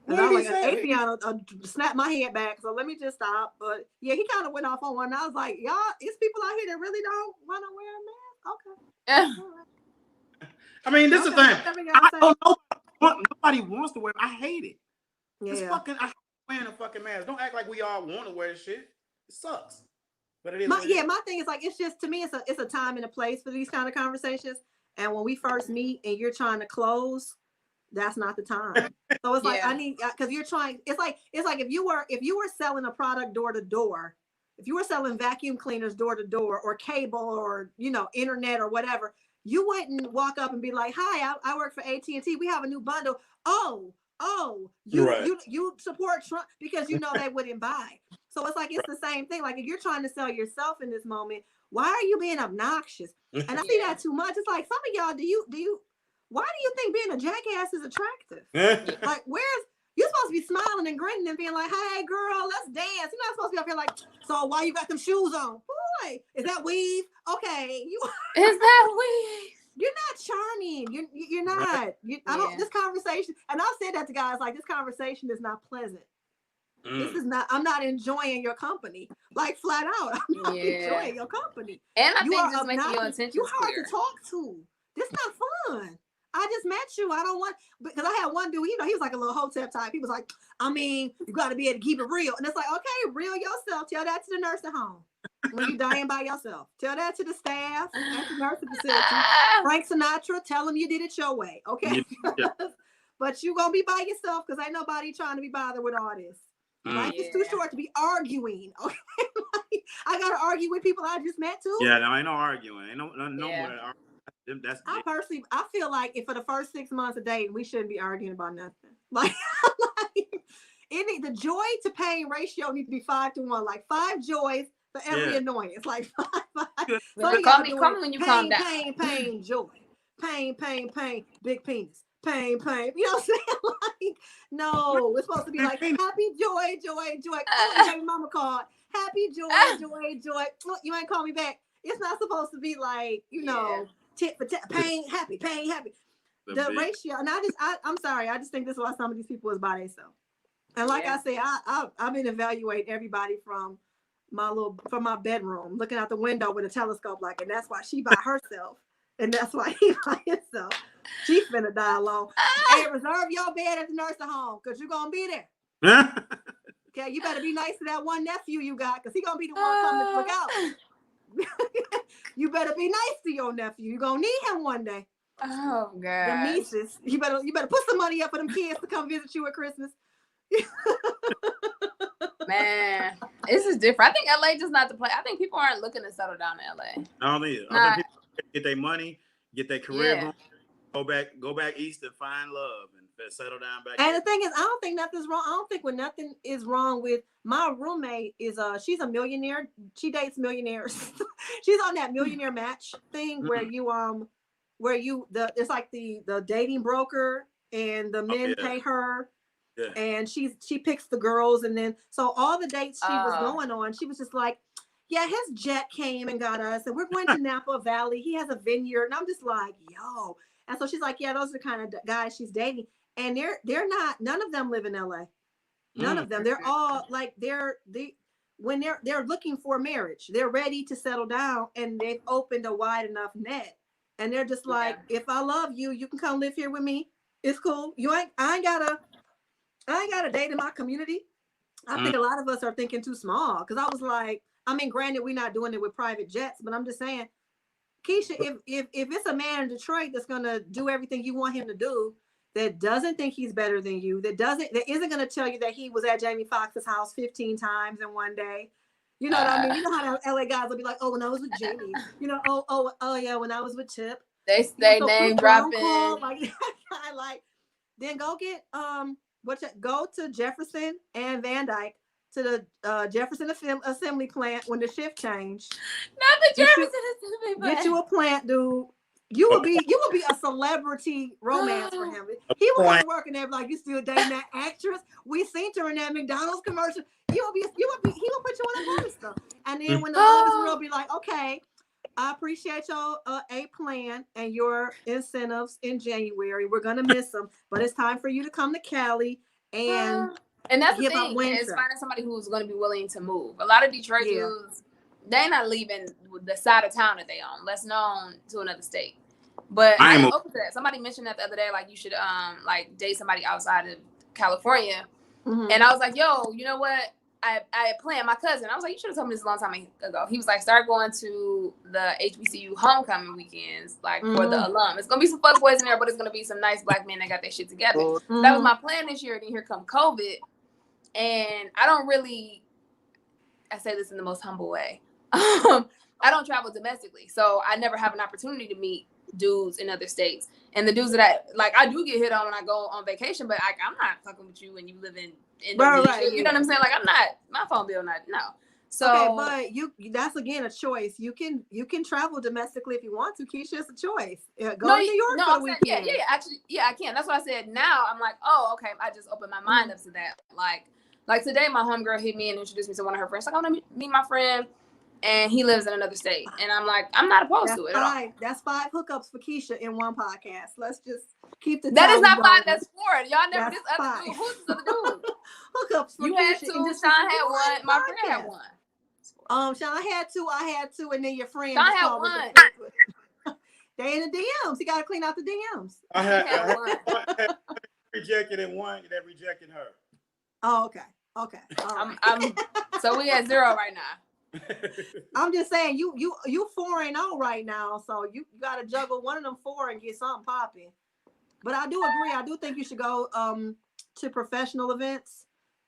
And I was like, Afion snap my head back. So let me just stop. But yeah, he kind of went off on one. And I was like, y'all, it's people out here that really don't want to wear a mask. Okay. I mean, this is the thing. I don't know. Nobody wants to wear it. I hate it. Yeah. I hate wearing a fucking mask. Don't act like we all want to wear this shit. It sucks. But it is. My thing is like, it's just, to me, it's a time and a place for these kind of conversations. And when we first meet and you're trying to close, that's not the time. So it's like, I need, because you're trying, it's like if you were selling a product door to door, if you were selling vacuum cleaners door to door, or cable, or, you know, internet or whatever, you wouldn't walk up and be like, hi, I work for AT&T. We have a new bundle. You support Trump, because you know they wouldn't buy. So it's like, it's the same thing. Like, if you're trying to sell yourself in this moment, why are you being obnoxious? And I see that too much. It's like, some of y'all, why do you think being a jackass is attractive? Like, you're supposed to be smiling and grinning and being like, hey, girl, let's dance. You're not supposed to be up here like, so why you got them shoes on? Boy, is that weave? Okay. Is that weave? You're not charming. You're not. I don't. This conversation, and I've said that to guys, like, this conversation is not pleasant. This is not. I'm not enjoying your company. Like, flat out, I'm not enjoying your company. And I think just making your intentions you're hard clear. to talk to. This not fun. I just met you. I don't want, because I had one dude, he was like a little hotep type. He was like, I mean, you got to be able to keep it real. And it's like, okay, real yourself. Tell that to the nursing home when you're dying by yourself. Tell that to the staff at the nursing facility. Frank Sinatra, tell them you did it your way. Okay. But you going to be by yourself, because ain't nobody trying to be bothered with all this. Life is too short to be arguing. Okay. Like, I got to argue with people I just met too. Yeah, no, ain't no arguing. Ain't no more arguing. I feel like if for the first 6 months of dating, we shouldn't be arguing about nothing. Like, the joy to pain ratio needs to be 5 to 1. Like 5 joys for every annoyance. Like 5. Call me when you calm down. Pain, joy. Pain, big penis. Pain. You know what I'm saying? Like, no, it's supposed to be like happy, joy. Oh, baby mama called. Happy, joy. You ain't call me back. It's not supposed to be like, tit for tat, pain, happy. The ratio, and I'm sorry, I just think this is why some of these people is by themselves. And like I say, I've been evaluating everybody from my bedroom, looking out the window with a telescope, like, and that's why she by herself, and that's why he by himself. She finna die alone. Hey, reserve your bed at the nursing home, because you're gonna be there. Okay, you better be nice to that one nephew you got, because he gonna be the one coming to look out. You better be nice to your nephew. You're gonna need him one day. Oh god. The nieces. You better put some money up for them kids to come visit you at Christmas. Man, this is different. I think LA just not the place. I think people aren't looking to settle down in LA. I don't either. I think people get their money, get their career going, go back east and find love and settle down back. And the thing is, I don't think nothing's wrong. I don't think nothing is wrong with my roommate. She's a millionaire. She dates millionaires. She's on that millionaire match thing where it's like the dating broker and the men pay her. Yeah. And she picks the girls, and then so all the dates she was going on, she was just like, yeah, his jet came and got us, and we're going to Napa Valley. He has a vineyard, and I'm just like, yo. And so she's like, yeah, those are the kind of guys she's dating, and they're not. None of them live in LA. None of them. They're all like when they're looking for marriage, they're ready to settle down, and they've opened a wide enough net, and they're just like, if I love you, you can come live here with me. It's cool. I ain't got a date in my community. I think a lot of us are thinking too small, because I was like, I mean, granted, we're not doing it with private jets, but I'm just saying, Keysha, if it's a man in Detroit that's gonna do everything you want him to do, that doesn't think he's better than you, that isn't gonna tell you that he was at Jamie Foxx's house 15 times in one day. You know what I mean? You know how the LA guys will be like, oh, when I was with Jamie, oh yeah, when I was with Chip. They name dropping. Like, then go get go to Jefferson and Van Dyke, to the Jefferson Assembly plant when the shift changed. Not the Jefferson Assembly plant. Get you a plant, dude. You will be a celebrity romance for him. He will be working there like, you still dating that actress? We seen her in that McDonald's commercial. He will put you on a pedestal. And then when the love is real, be like, okay, I appreciate your A plan and your incentives in January. We're gonna miss them, but it's time for you to come to Cali and that's the thing, is finding somebody who's going to be willing to move. A lot of Detroit dudes, they're not leaving the side of town that they own, less known, to another state. But I'm open to that. Somebody mentioned that the other day, like, you should like date somebody outside of California. Mm-hmm. And I was like, yo, you know what? I planned my cousin. I was like, you should have told me this a long time ago. He was like, start going to the HBCU homecoming weekends, like for the alum. It's gonna be some fuck boys in there, but it's gonna be some nice black men that got their shit together. Mm-hmm. That was my plan this year. And then here come COVID, and I say this in the most humble way. I don't travel domestically, so I never have an opportunity to meet dudes in other states. And the dudes that I do get hit on when I go on vacation, but I'm not fucking with you when you live in Indonesia. Right, You know what I'm saying? Like, I'm not, my phone bill, no. So, okay, but that's again a choice. You can travel domestically if you want to. Keisha, it's a choice. Go to New York for the weekend. Yeah, actually, yeah, I can. That's what I said. Now I'm like, oh, okay. I just opened my mind up to that. Like today, my homegirl hit me and introduced me to one of her friends. Like, I want to meet my friend, and he lives in another state. And I'm like, I'm not opposed to it at all. That's 5 hookups for Keisha in one podcast. Let's just keep the. That is not 5. Going. That's 4. Y'all never. That's this other 5. dude. Who's this other dude? Hookups for you Keisha. Had 2. Sean had 1. My friend had 1. Sean had 2. I had 2, and then your friend. Sean had 1. They in the DMs. You got to clean out the DMs. I had 1. Rejected and 1 that rejected her. Oh, okay. Okay. All right. So we at 0 right now. I'm just saying you 4-0 right now, so you got to juggle one of them 4 and get something popping. But I do agree. I do think you should go to professional events,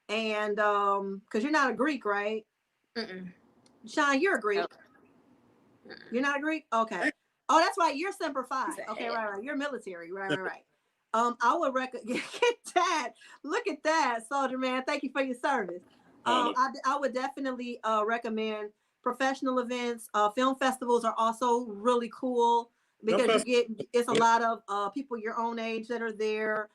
and because you're not a Greek, right? Sean, you're a Greek. Nope. You're not a Greek? Okay. Oh, that's right. You're Semper Fi. Okay, right. You're military. Right. I would recommend get that. Look at that, soldier man. Thank you for your service. I would definitely recommend professional events. Film festivals are also really cool because it's a lot of people your own age that are there.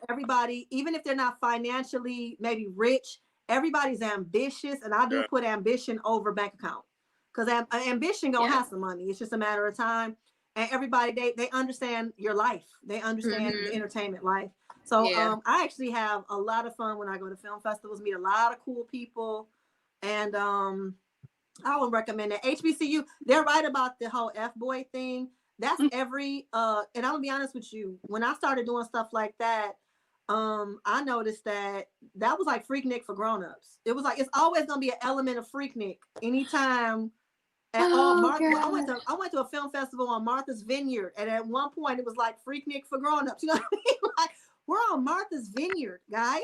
Everybody, even if they're not financially maybe rich, everybody's ambitious, and I do put ambition over bank account because ambition gonna have some money. It's just a matter of time. And everybody, they understand your life. They understand the entertainment life. So I actually have a lot of fun when I go to film festivals, meet a lot of cool people. And I would recommend that. HBCU, they're right about the whole F-boy thing. That's every, and I'm going to be honest with you, when I started doing stuff like that, I noticed that was like Freaknik for grown-ups. It was like, it's always going to be an element of Freaknik anytime. I went to a film festival on Martha's Vineyard, and at one point it was like Freaknik for grown-ups. You know what I mean? Like, we're on Martha's Vineyard, guys.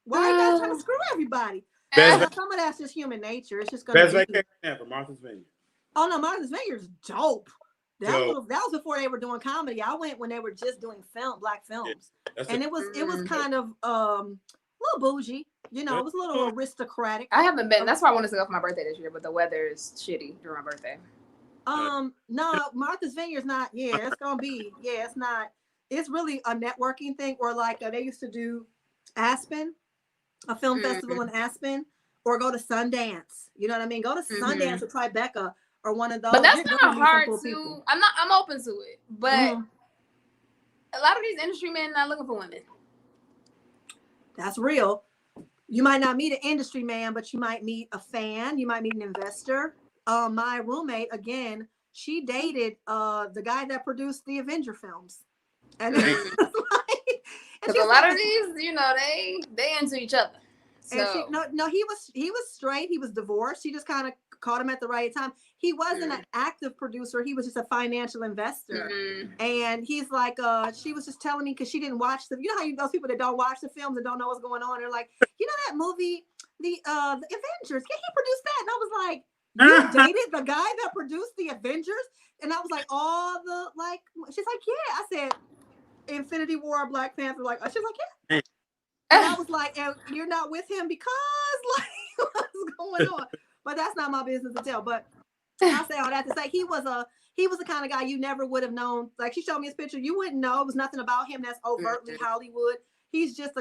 Why are you guys trying to screw everybody? Some of that's just human nature. It's just gonna be for Martha's Vineyard. Oh no, Martha's Vineyard's dope. That was before they were doing comedy. I went when they were just doing black films, and it was kind of a little bougie. You know, it was a little aristocratic. I haven't been. That's why I wanted to go for my birthday this year, but the weather is shitty during my birthday. No, Martha's Vineyard's not. Yeah, it's gonna be. Yeah, it's not. It's really a networking thing, or like they used to do Aspen, a film festival in Aspen, or go to Sundance. You know what I mean? Go to Sundance or Tribeca or one of those. But that's kind of hard to. I'm open to it, but a lot of these industry men not looking for women. That's real. You might not meet an industry man, but you might meet a fan. You might meet an investor. My roommate, again, she dated the guy that produced the Avenger films. And because a lot of these, you know, they into each other. So. And he was straight. He was divorced. She just kind of caught him at the right time. He wasn't an active producer. He was just a financial investor. And he's like, she was just telling me because she didn't watch you know how those people that don't watch the films and don't know what's going on. They're like, you know that movie, the Avengers? Yeah, he produced that. And I was like, you dated the guy that produced the Avengers? And I was like, she's like, yeah. I said, Infinity War, Black Panther. She's like, yeah. And I was like, and you're not with him because what's going on? But that's not my business to tell. But I say all that to say he was the kind of guy you never would have known. Like, she showed me his picture, you wouldn't know. It was nothing about him that's overtly Hollywood. He's just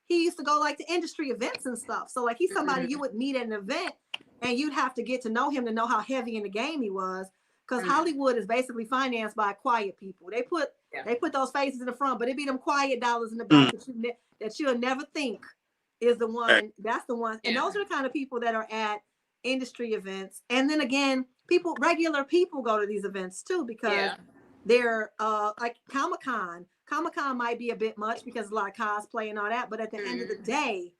he used to go like to industry events and stuff. So like he's somebody you would meet at an event and you'd have to get to know him to know how heavy in the game he was. Because Hollywood is basically financed by quiet people. They put those faces in the front, but it be them quiet dollars in the back that you'll never think is the one. That's the one. And those are the kind of people that are at industry events. And then again, regular people go to these events too because they're like Comic-Con. Comic-Con might be a bit much because a lot of cosplay and all that. But at the end of the day,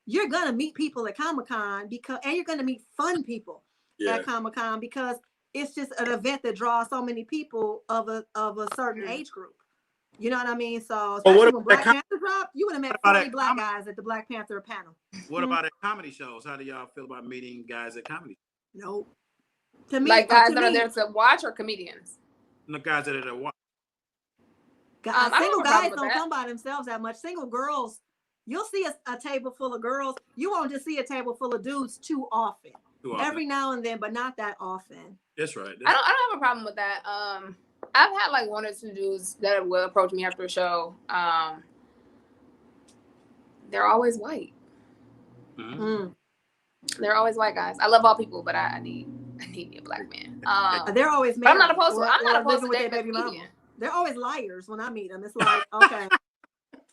you're gonna meet people at Comic-Con and you're gonna meet fun people at Comic-Con because it's just an event that draws so many people of a certain age group. You know what I mean? So especially when Black Panther dropped, you would have met 40 black guys at the Black Panther panel. What about at comedy shows? How do y'all feel about meeting guys at comedy? Nope. To me, like guys that are there to watch or comedians? The guys that are what? Single guys don't come by themselves that much. Single girls, you'll see a table full of girls. You won't just see a table full of dudes too often. Every now and then, but not that often. That's right. I don't have a problem with that. I've had like one or two dudes that will approach me after a show. They're always white. Mm. They're always white guys. I love all people, but I need me a black man. They're always married. I'm not opposed to. I'm not opposed to their baby mama. They're always liars when I meet them. It's like, okay,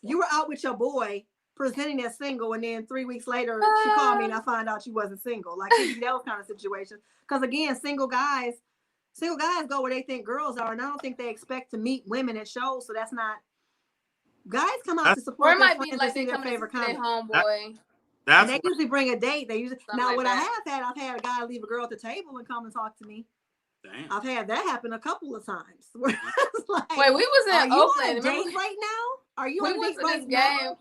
you were out with your boy presenting as single, and then 3 weeks later she called me and I find out she wasn't single. Like those kind of situations. Because again, single guys go where they think girls are, and I don't think they expect to meet women at shows. So that's not. Guys come out to support. Or it might be like they come to their homeboy. And they usually bring a date. They usually I've had a guy leave a girl at the table and come and talk to me. Damn. I've had that happen a couple of times. Like, wait, we was in Oakland. Are you on a date right now? Are you on a date right now?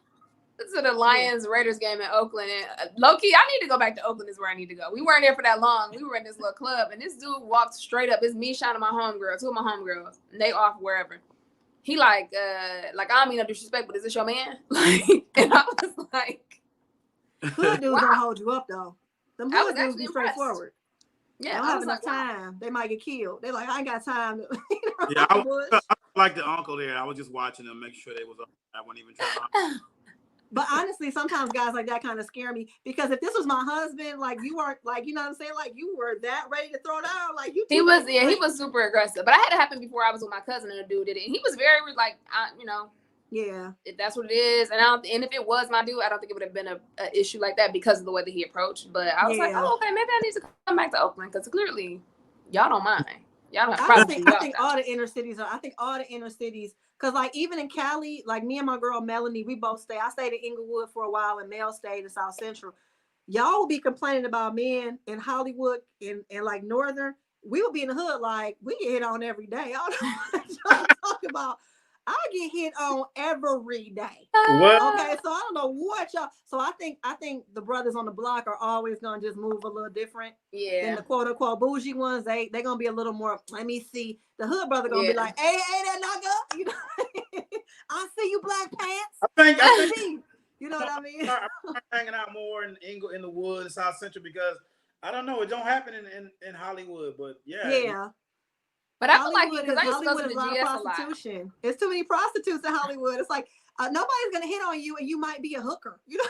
This is the Lions Raiders game in Oakland. And low key, I need to go back to Oakland. Is where I need to go. We weren't there for that long. We were in this little club, and this dude walked straight up. It's me, Sean, and my homegirl, two of my homegirls, and they off wherever. He like I don't mean no disrespect, but is this your man? Like, and I was like, hood dudes don't hold you up though. Them hood dudes be straightforward. Yeah, they don't have enough time. They might get killed. They're like, I ain't got time. Yeah, I like the uncle there. I was just watching them, make sure they was up. I wasn't even trying to. But honestly, sometimes guys like that kind of scare me, because if this was my husband, like you weren't, like, you know what I'm saying, like you were that ready to throw down, like you. He was super aggressive. But I had it happen before. I was with my cousin and a dude did it. And he was very like, yeah, if that's what it is. And if it was my dude, I don't think it would have been a issue like that because of the way that he approached. But I was like, oh, okay, maybe I need to come back to Oakland because clearly y'all don't mind. Y'all don't have problems. I think all the inner cities, because like even in Cali, like me and my girl Melanie, we both stay. I stayed in Inglewood for a while and Mel stayed in South Central. Y'all will be complaining about men in Hollywood and like Northern. We will be in the hood like we get hit on every day. I don't know what y'all talking about. I get hit on every day. What? Okay, so I don't know what y'all. So I think the brothers on the block are always gonna just move a little different. Yeah. Than the quote unquote bougie ones. They gonna be a little more. Let me see. The hood brother gonna be like, hey, that nigga. You know, I see you, black pants. I see. You know what I mean? I'm hanging out more in the woods, South Central, because I don't know. It don't happen in Hollywood, but yeah. Yeah. But I feel like because I used to go to the GS a lot. It's too many prostitutes in Hollywood. It's like nobody's gonna hit on you, and you might be a hooker. You know,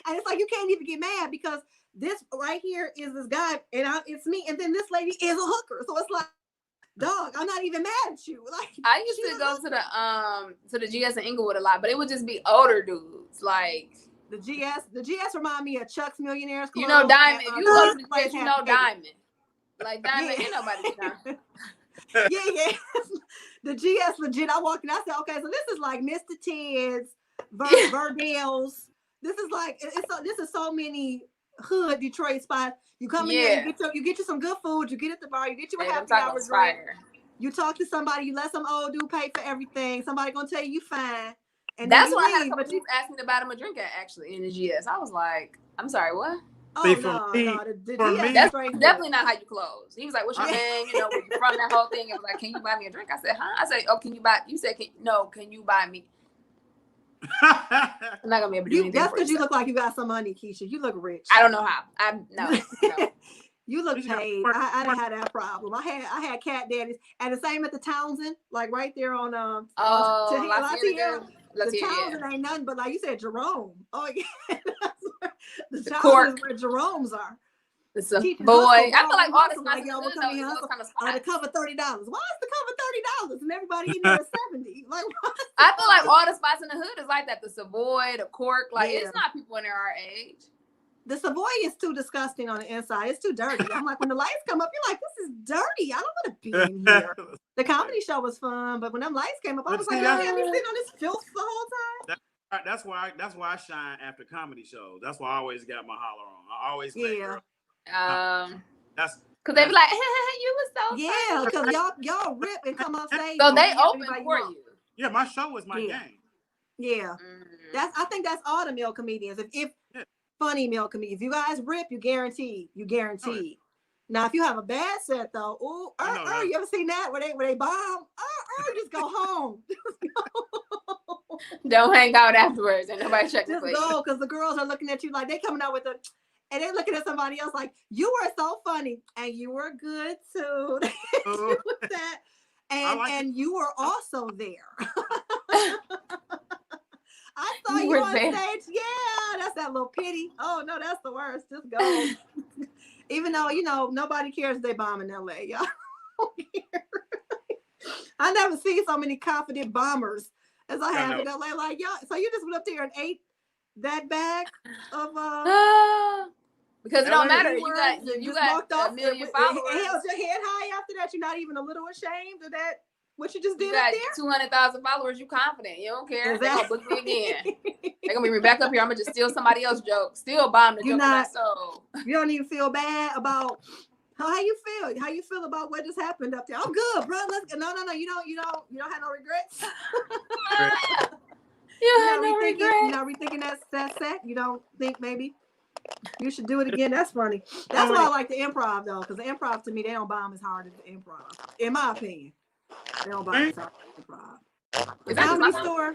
and it's like you can't even get mad because this right here is this guy, and it's me, and then this lady is a hooker. So it's like, dog, I'm not even mad at you. Like I used to go to the GS in Inglewood a lot, but it would just be older dudes like. The GS remind me of Chuck's Millionaires Club. You know, Diamond. If you go to the GS, you know Diamond. Like Diamond, ain't nobody Diamond. Yeah. The GS legit. I walked in. I said, okay, so this is like Mr. Ted's, Verdale's. This is like this is so many hood Detroit spots. You come in there, you get you some good food. You get at the bar. You get you a happy hour drink. You talk to somebody. You let some old dude pay for everything. Somebody gonna tell you fine. And that's why I had a couple people ask me to buy them a drink at actually in the GS. I was like, I'm sorry, what? Oh, no, that's definitely not how you close. He was like, what's your name? You know, when you run that whole thing, and was like, can you buy me a drink? I said, huh? I said, oh, can you buy? You said, can you buy me? I'm not gonna be able to do anything. That's because you look like you got some money, Keysha. You look rich. I don't know how. No. You look paid. I didn't have that problem. I had cat daddies, and the same at the Townsend, like right there on La Sierra. The Townsend ain't nothing but like you said, Jerome. Oh yeah, the Townsend is where Jerome's are. It's a boy. I feel like all the spots in the hood, though, is those kind of spots. The cover $30. Why is the cover $30 and everybody in there is $70? Like, I feel like all the spots in the hood is like that. The Savoy, the Cork, like it's not people in there our age. The Savoy is too disgusting on the inside. It's too dirty. I'm like, when the lights come up, you're like, this is dirty. I don't want to be in here. The comedy show was fun, but when them lights came up, I was like, I can't be sitting on this filth the whole time. That's why I shine after comedy shows. That's why I always got my holler on. I always that's because they be like, you was so because y'all rip and come on stage. So they open for you. Yeah, my show is my game. Yeah, I think that's all the male comedians. If funny male comedians, if you guys rip, you guaranteed. Now, if you have a bad set though, you ever seen that where they bomb? Just go home. Don't hang out afterwards and nobody checking for you. Just go, because the girls are looking at you like they coming out with and they're looking at somebody else like, you were so funny and you were good too. With that. And you were also there. I saw you on stage. Yeah, that's that little pity. Oh no, that's the worst. Just go. Even though nobody cares if they bomb in LA, y'all. I never seen so many confident bombers as I have in LA. Like, y'all, so you just went up there and ate that bag of because it don't matter. You got off, a million followers. It held your head high after that. You're not even a little ashamed of that. What you just did you got up there? 200,000 followers. You confident. You don't care. Exactly. They're going to book me again. They're going to bring me back up here. I'm going to just steal somebody else's joke. Still bomb the joke that I sold. You don't even feel bad about how you feel. How you feel about what just happened up there. I'm good, bro. No. You don't have no regrets. You're not rethinking that set. You don't think maybe you should do it again? That's funny. That's why I like the improv though, because the improv to me, they don't bomb as hard as the improv, in my opinion. They don't bomb as hard as the improv. The Comedy Store.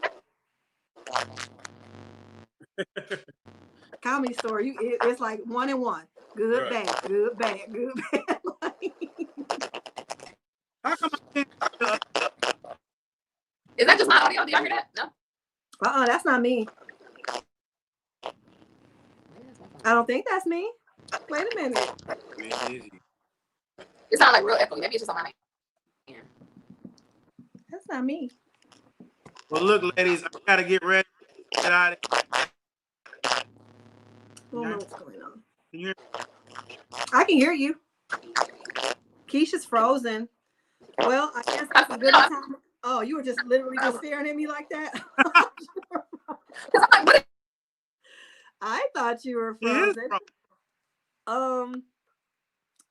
Comedy Store. It's like 1 and 1. Good, bad, good, bad, good, bad. How come I can't? Is that just my audio? Do y'all hear that? No. That's not me. I don't think that's me. Wait a minute. It sounds like real echo. Maybe it's just on my mic. That's not me. Well, look, ladies, I gotta get ready. Get out of here. I don't know what's going on. Can you hear me? I can hear you. Keisha's frozen. Well, I guess that's a good time. Oh, you were just literally just staring at me like that? I thought you were frozen. All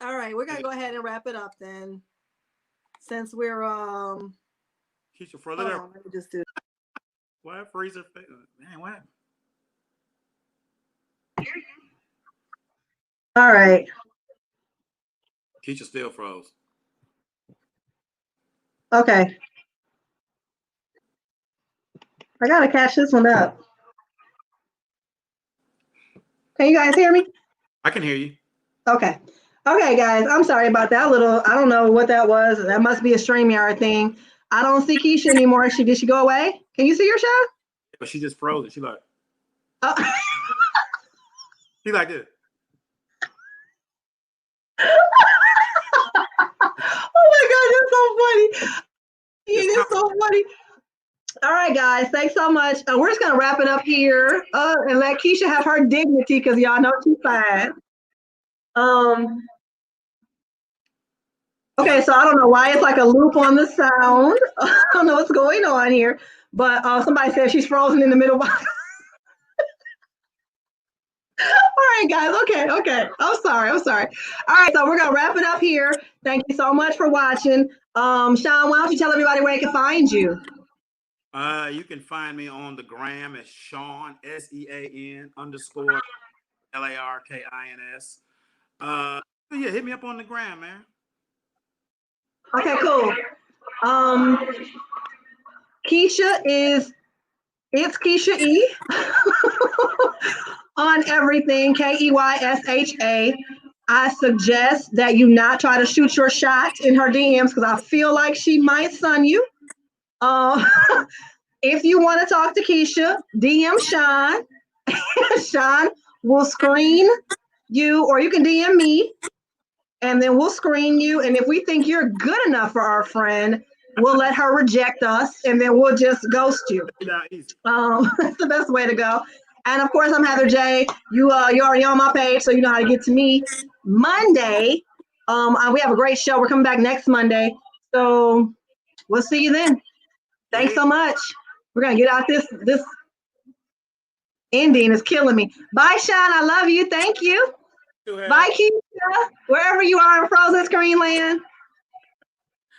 right, we're gonna go ahead and wrap it up then. Since we're Keisha frozen. Let me just do What freezer? Man, what? All right. Keisha still froze. Okay. I gotta catch this one up. Can you guys hear me? I can hear you. Okay. Okay, guys. I'm sorry about that little. I don't know what that was. That must be a StreamYard thing. I don't see Keisha anymore. Did she go away? Can you see her, Sean? But she just froze it. She like. Oh. She like this. Oh my God, that's so funny. It is so funny. All right, guys, thanks so much. We're just gonna wrap it up here and let Keisha have her dignity because y'all know she's fine. Okay, so I don't know why it's like a loop on the sound. I don't know what's going on here, but somebody said she's frozen in the middle. All right, guys. Okay. I'm sorry. All right, so we're gonna wrap it up here. Thank you so much for watching. Sean, why don't you tell everybody where they can find you? You can find me on the gram as Sean SEAN _ LARKINS. Yeah, hit me up on the gram, man. Okay, cool. Keysha it's Keysha E on everything, KEYSHA. I suggest that you not try to shoot your shot in her DMs because I feel like she might sun you. If you want to talk to Keysha, DM Sean. Sean will screen you, or you can DM me, and then we'll screen you. And if we think you're good enough for our friend, we'll let her reject us, and then we'll just ghost you. That's the best way to go. And of course, I'm Heather J. You're already on my page, so you know how to get to me. Monday, we have a great show. We're coming back next Monday, so we'll see you then. Thanks so much. We're gonna get out this ending is killing me. Bye, Sean. I love you. Thank you. Bye, Keisha. Wherever you are in Frozen Screen Land.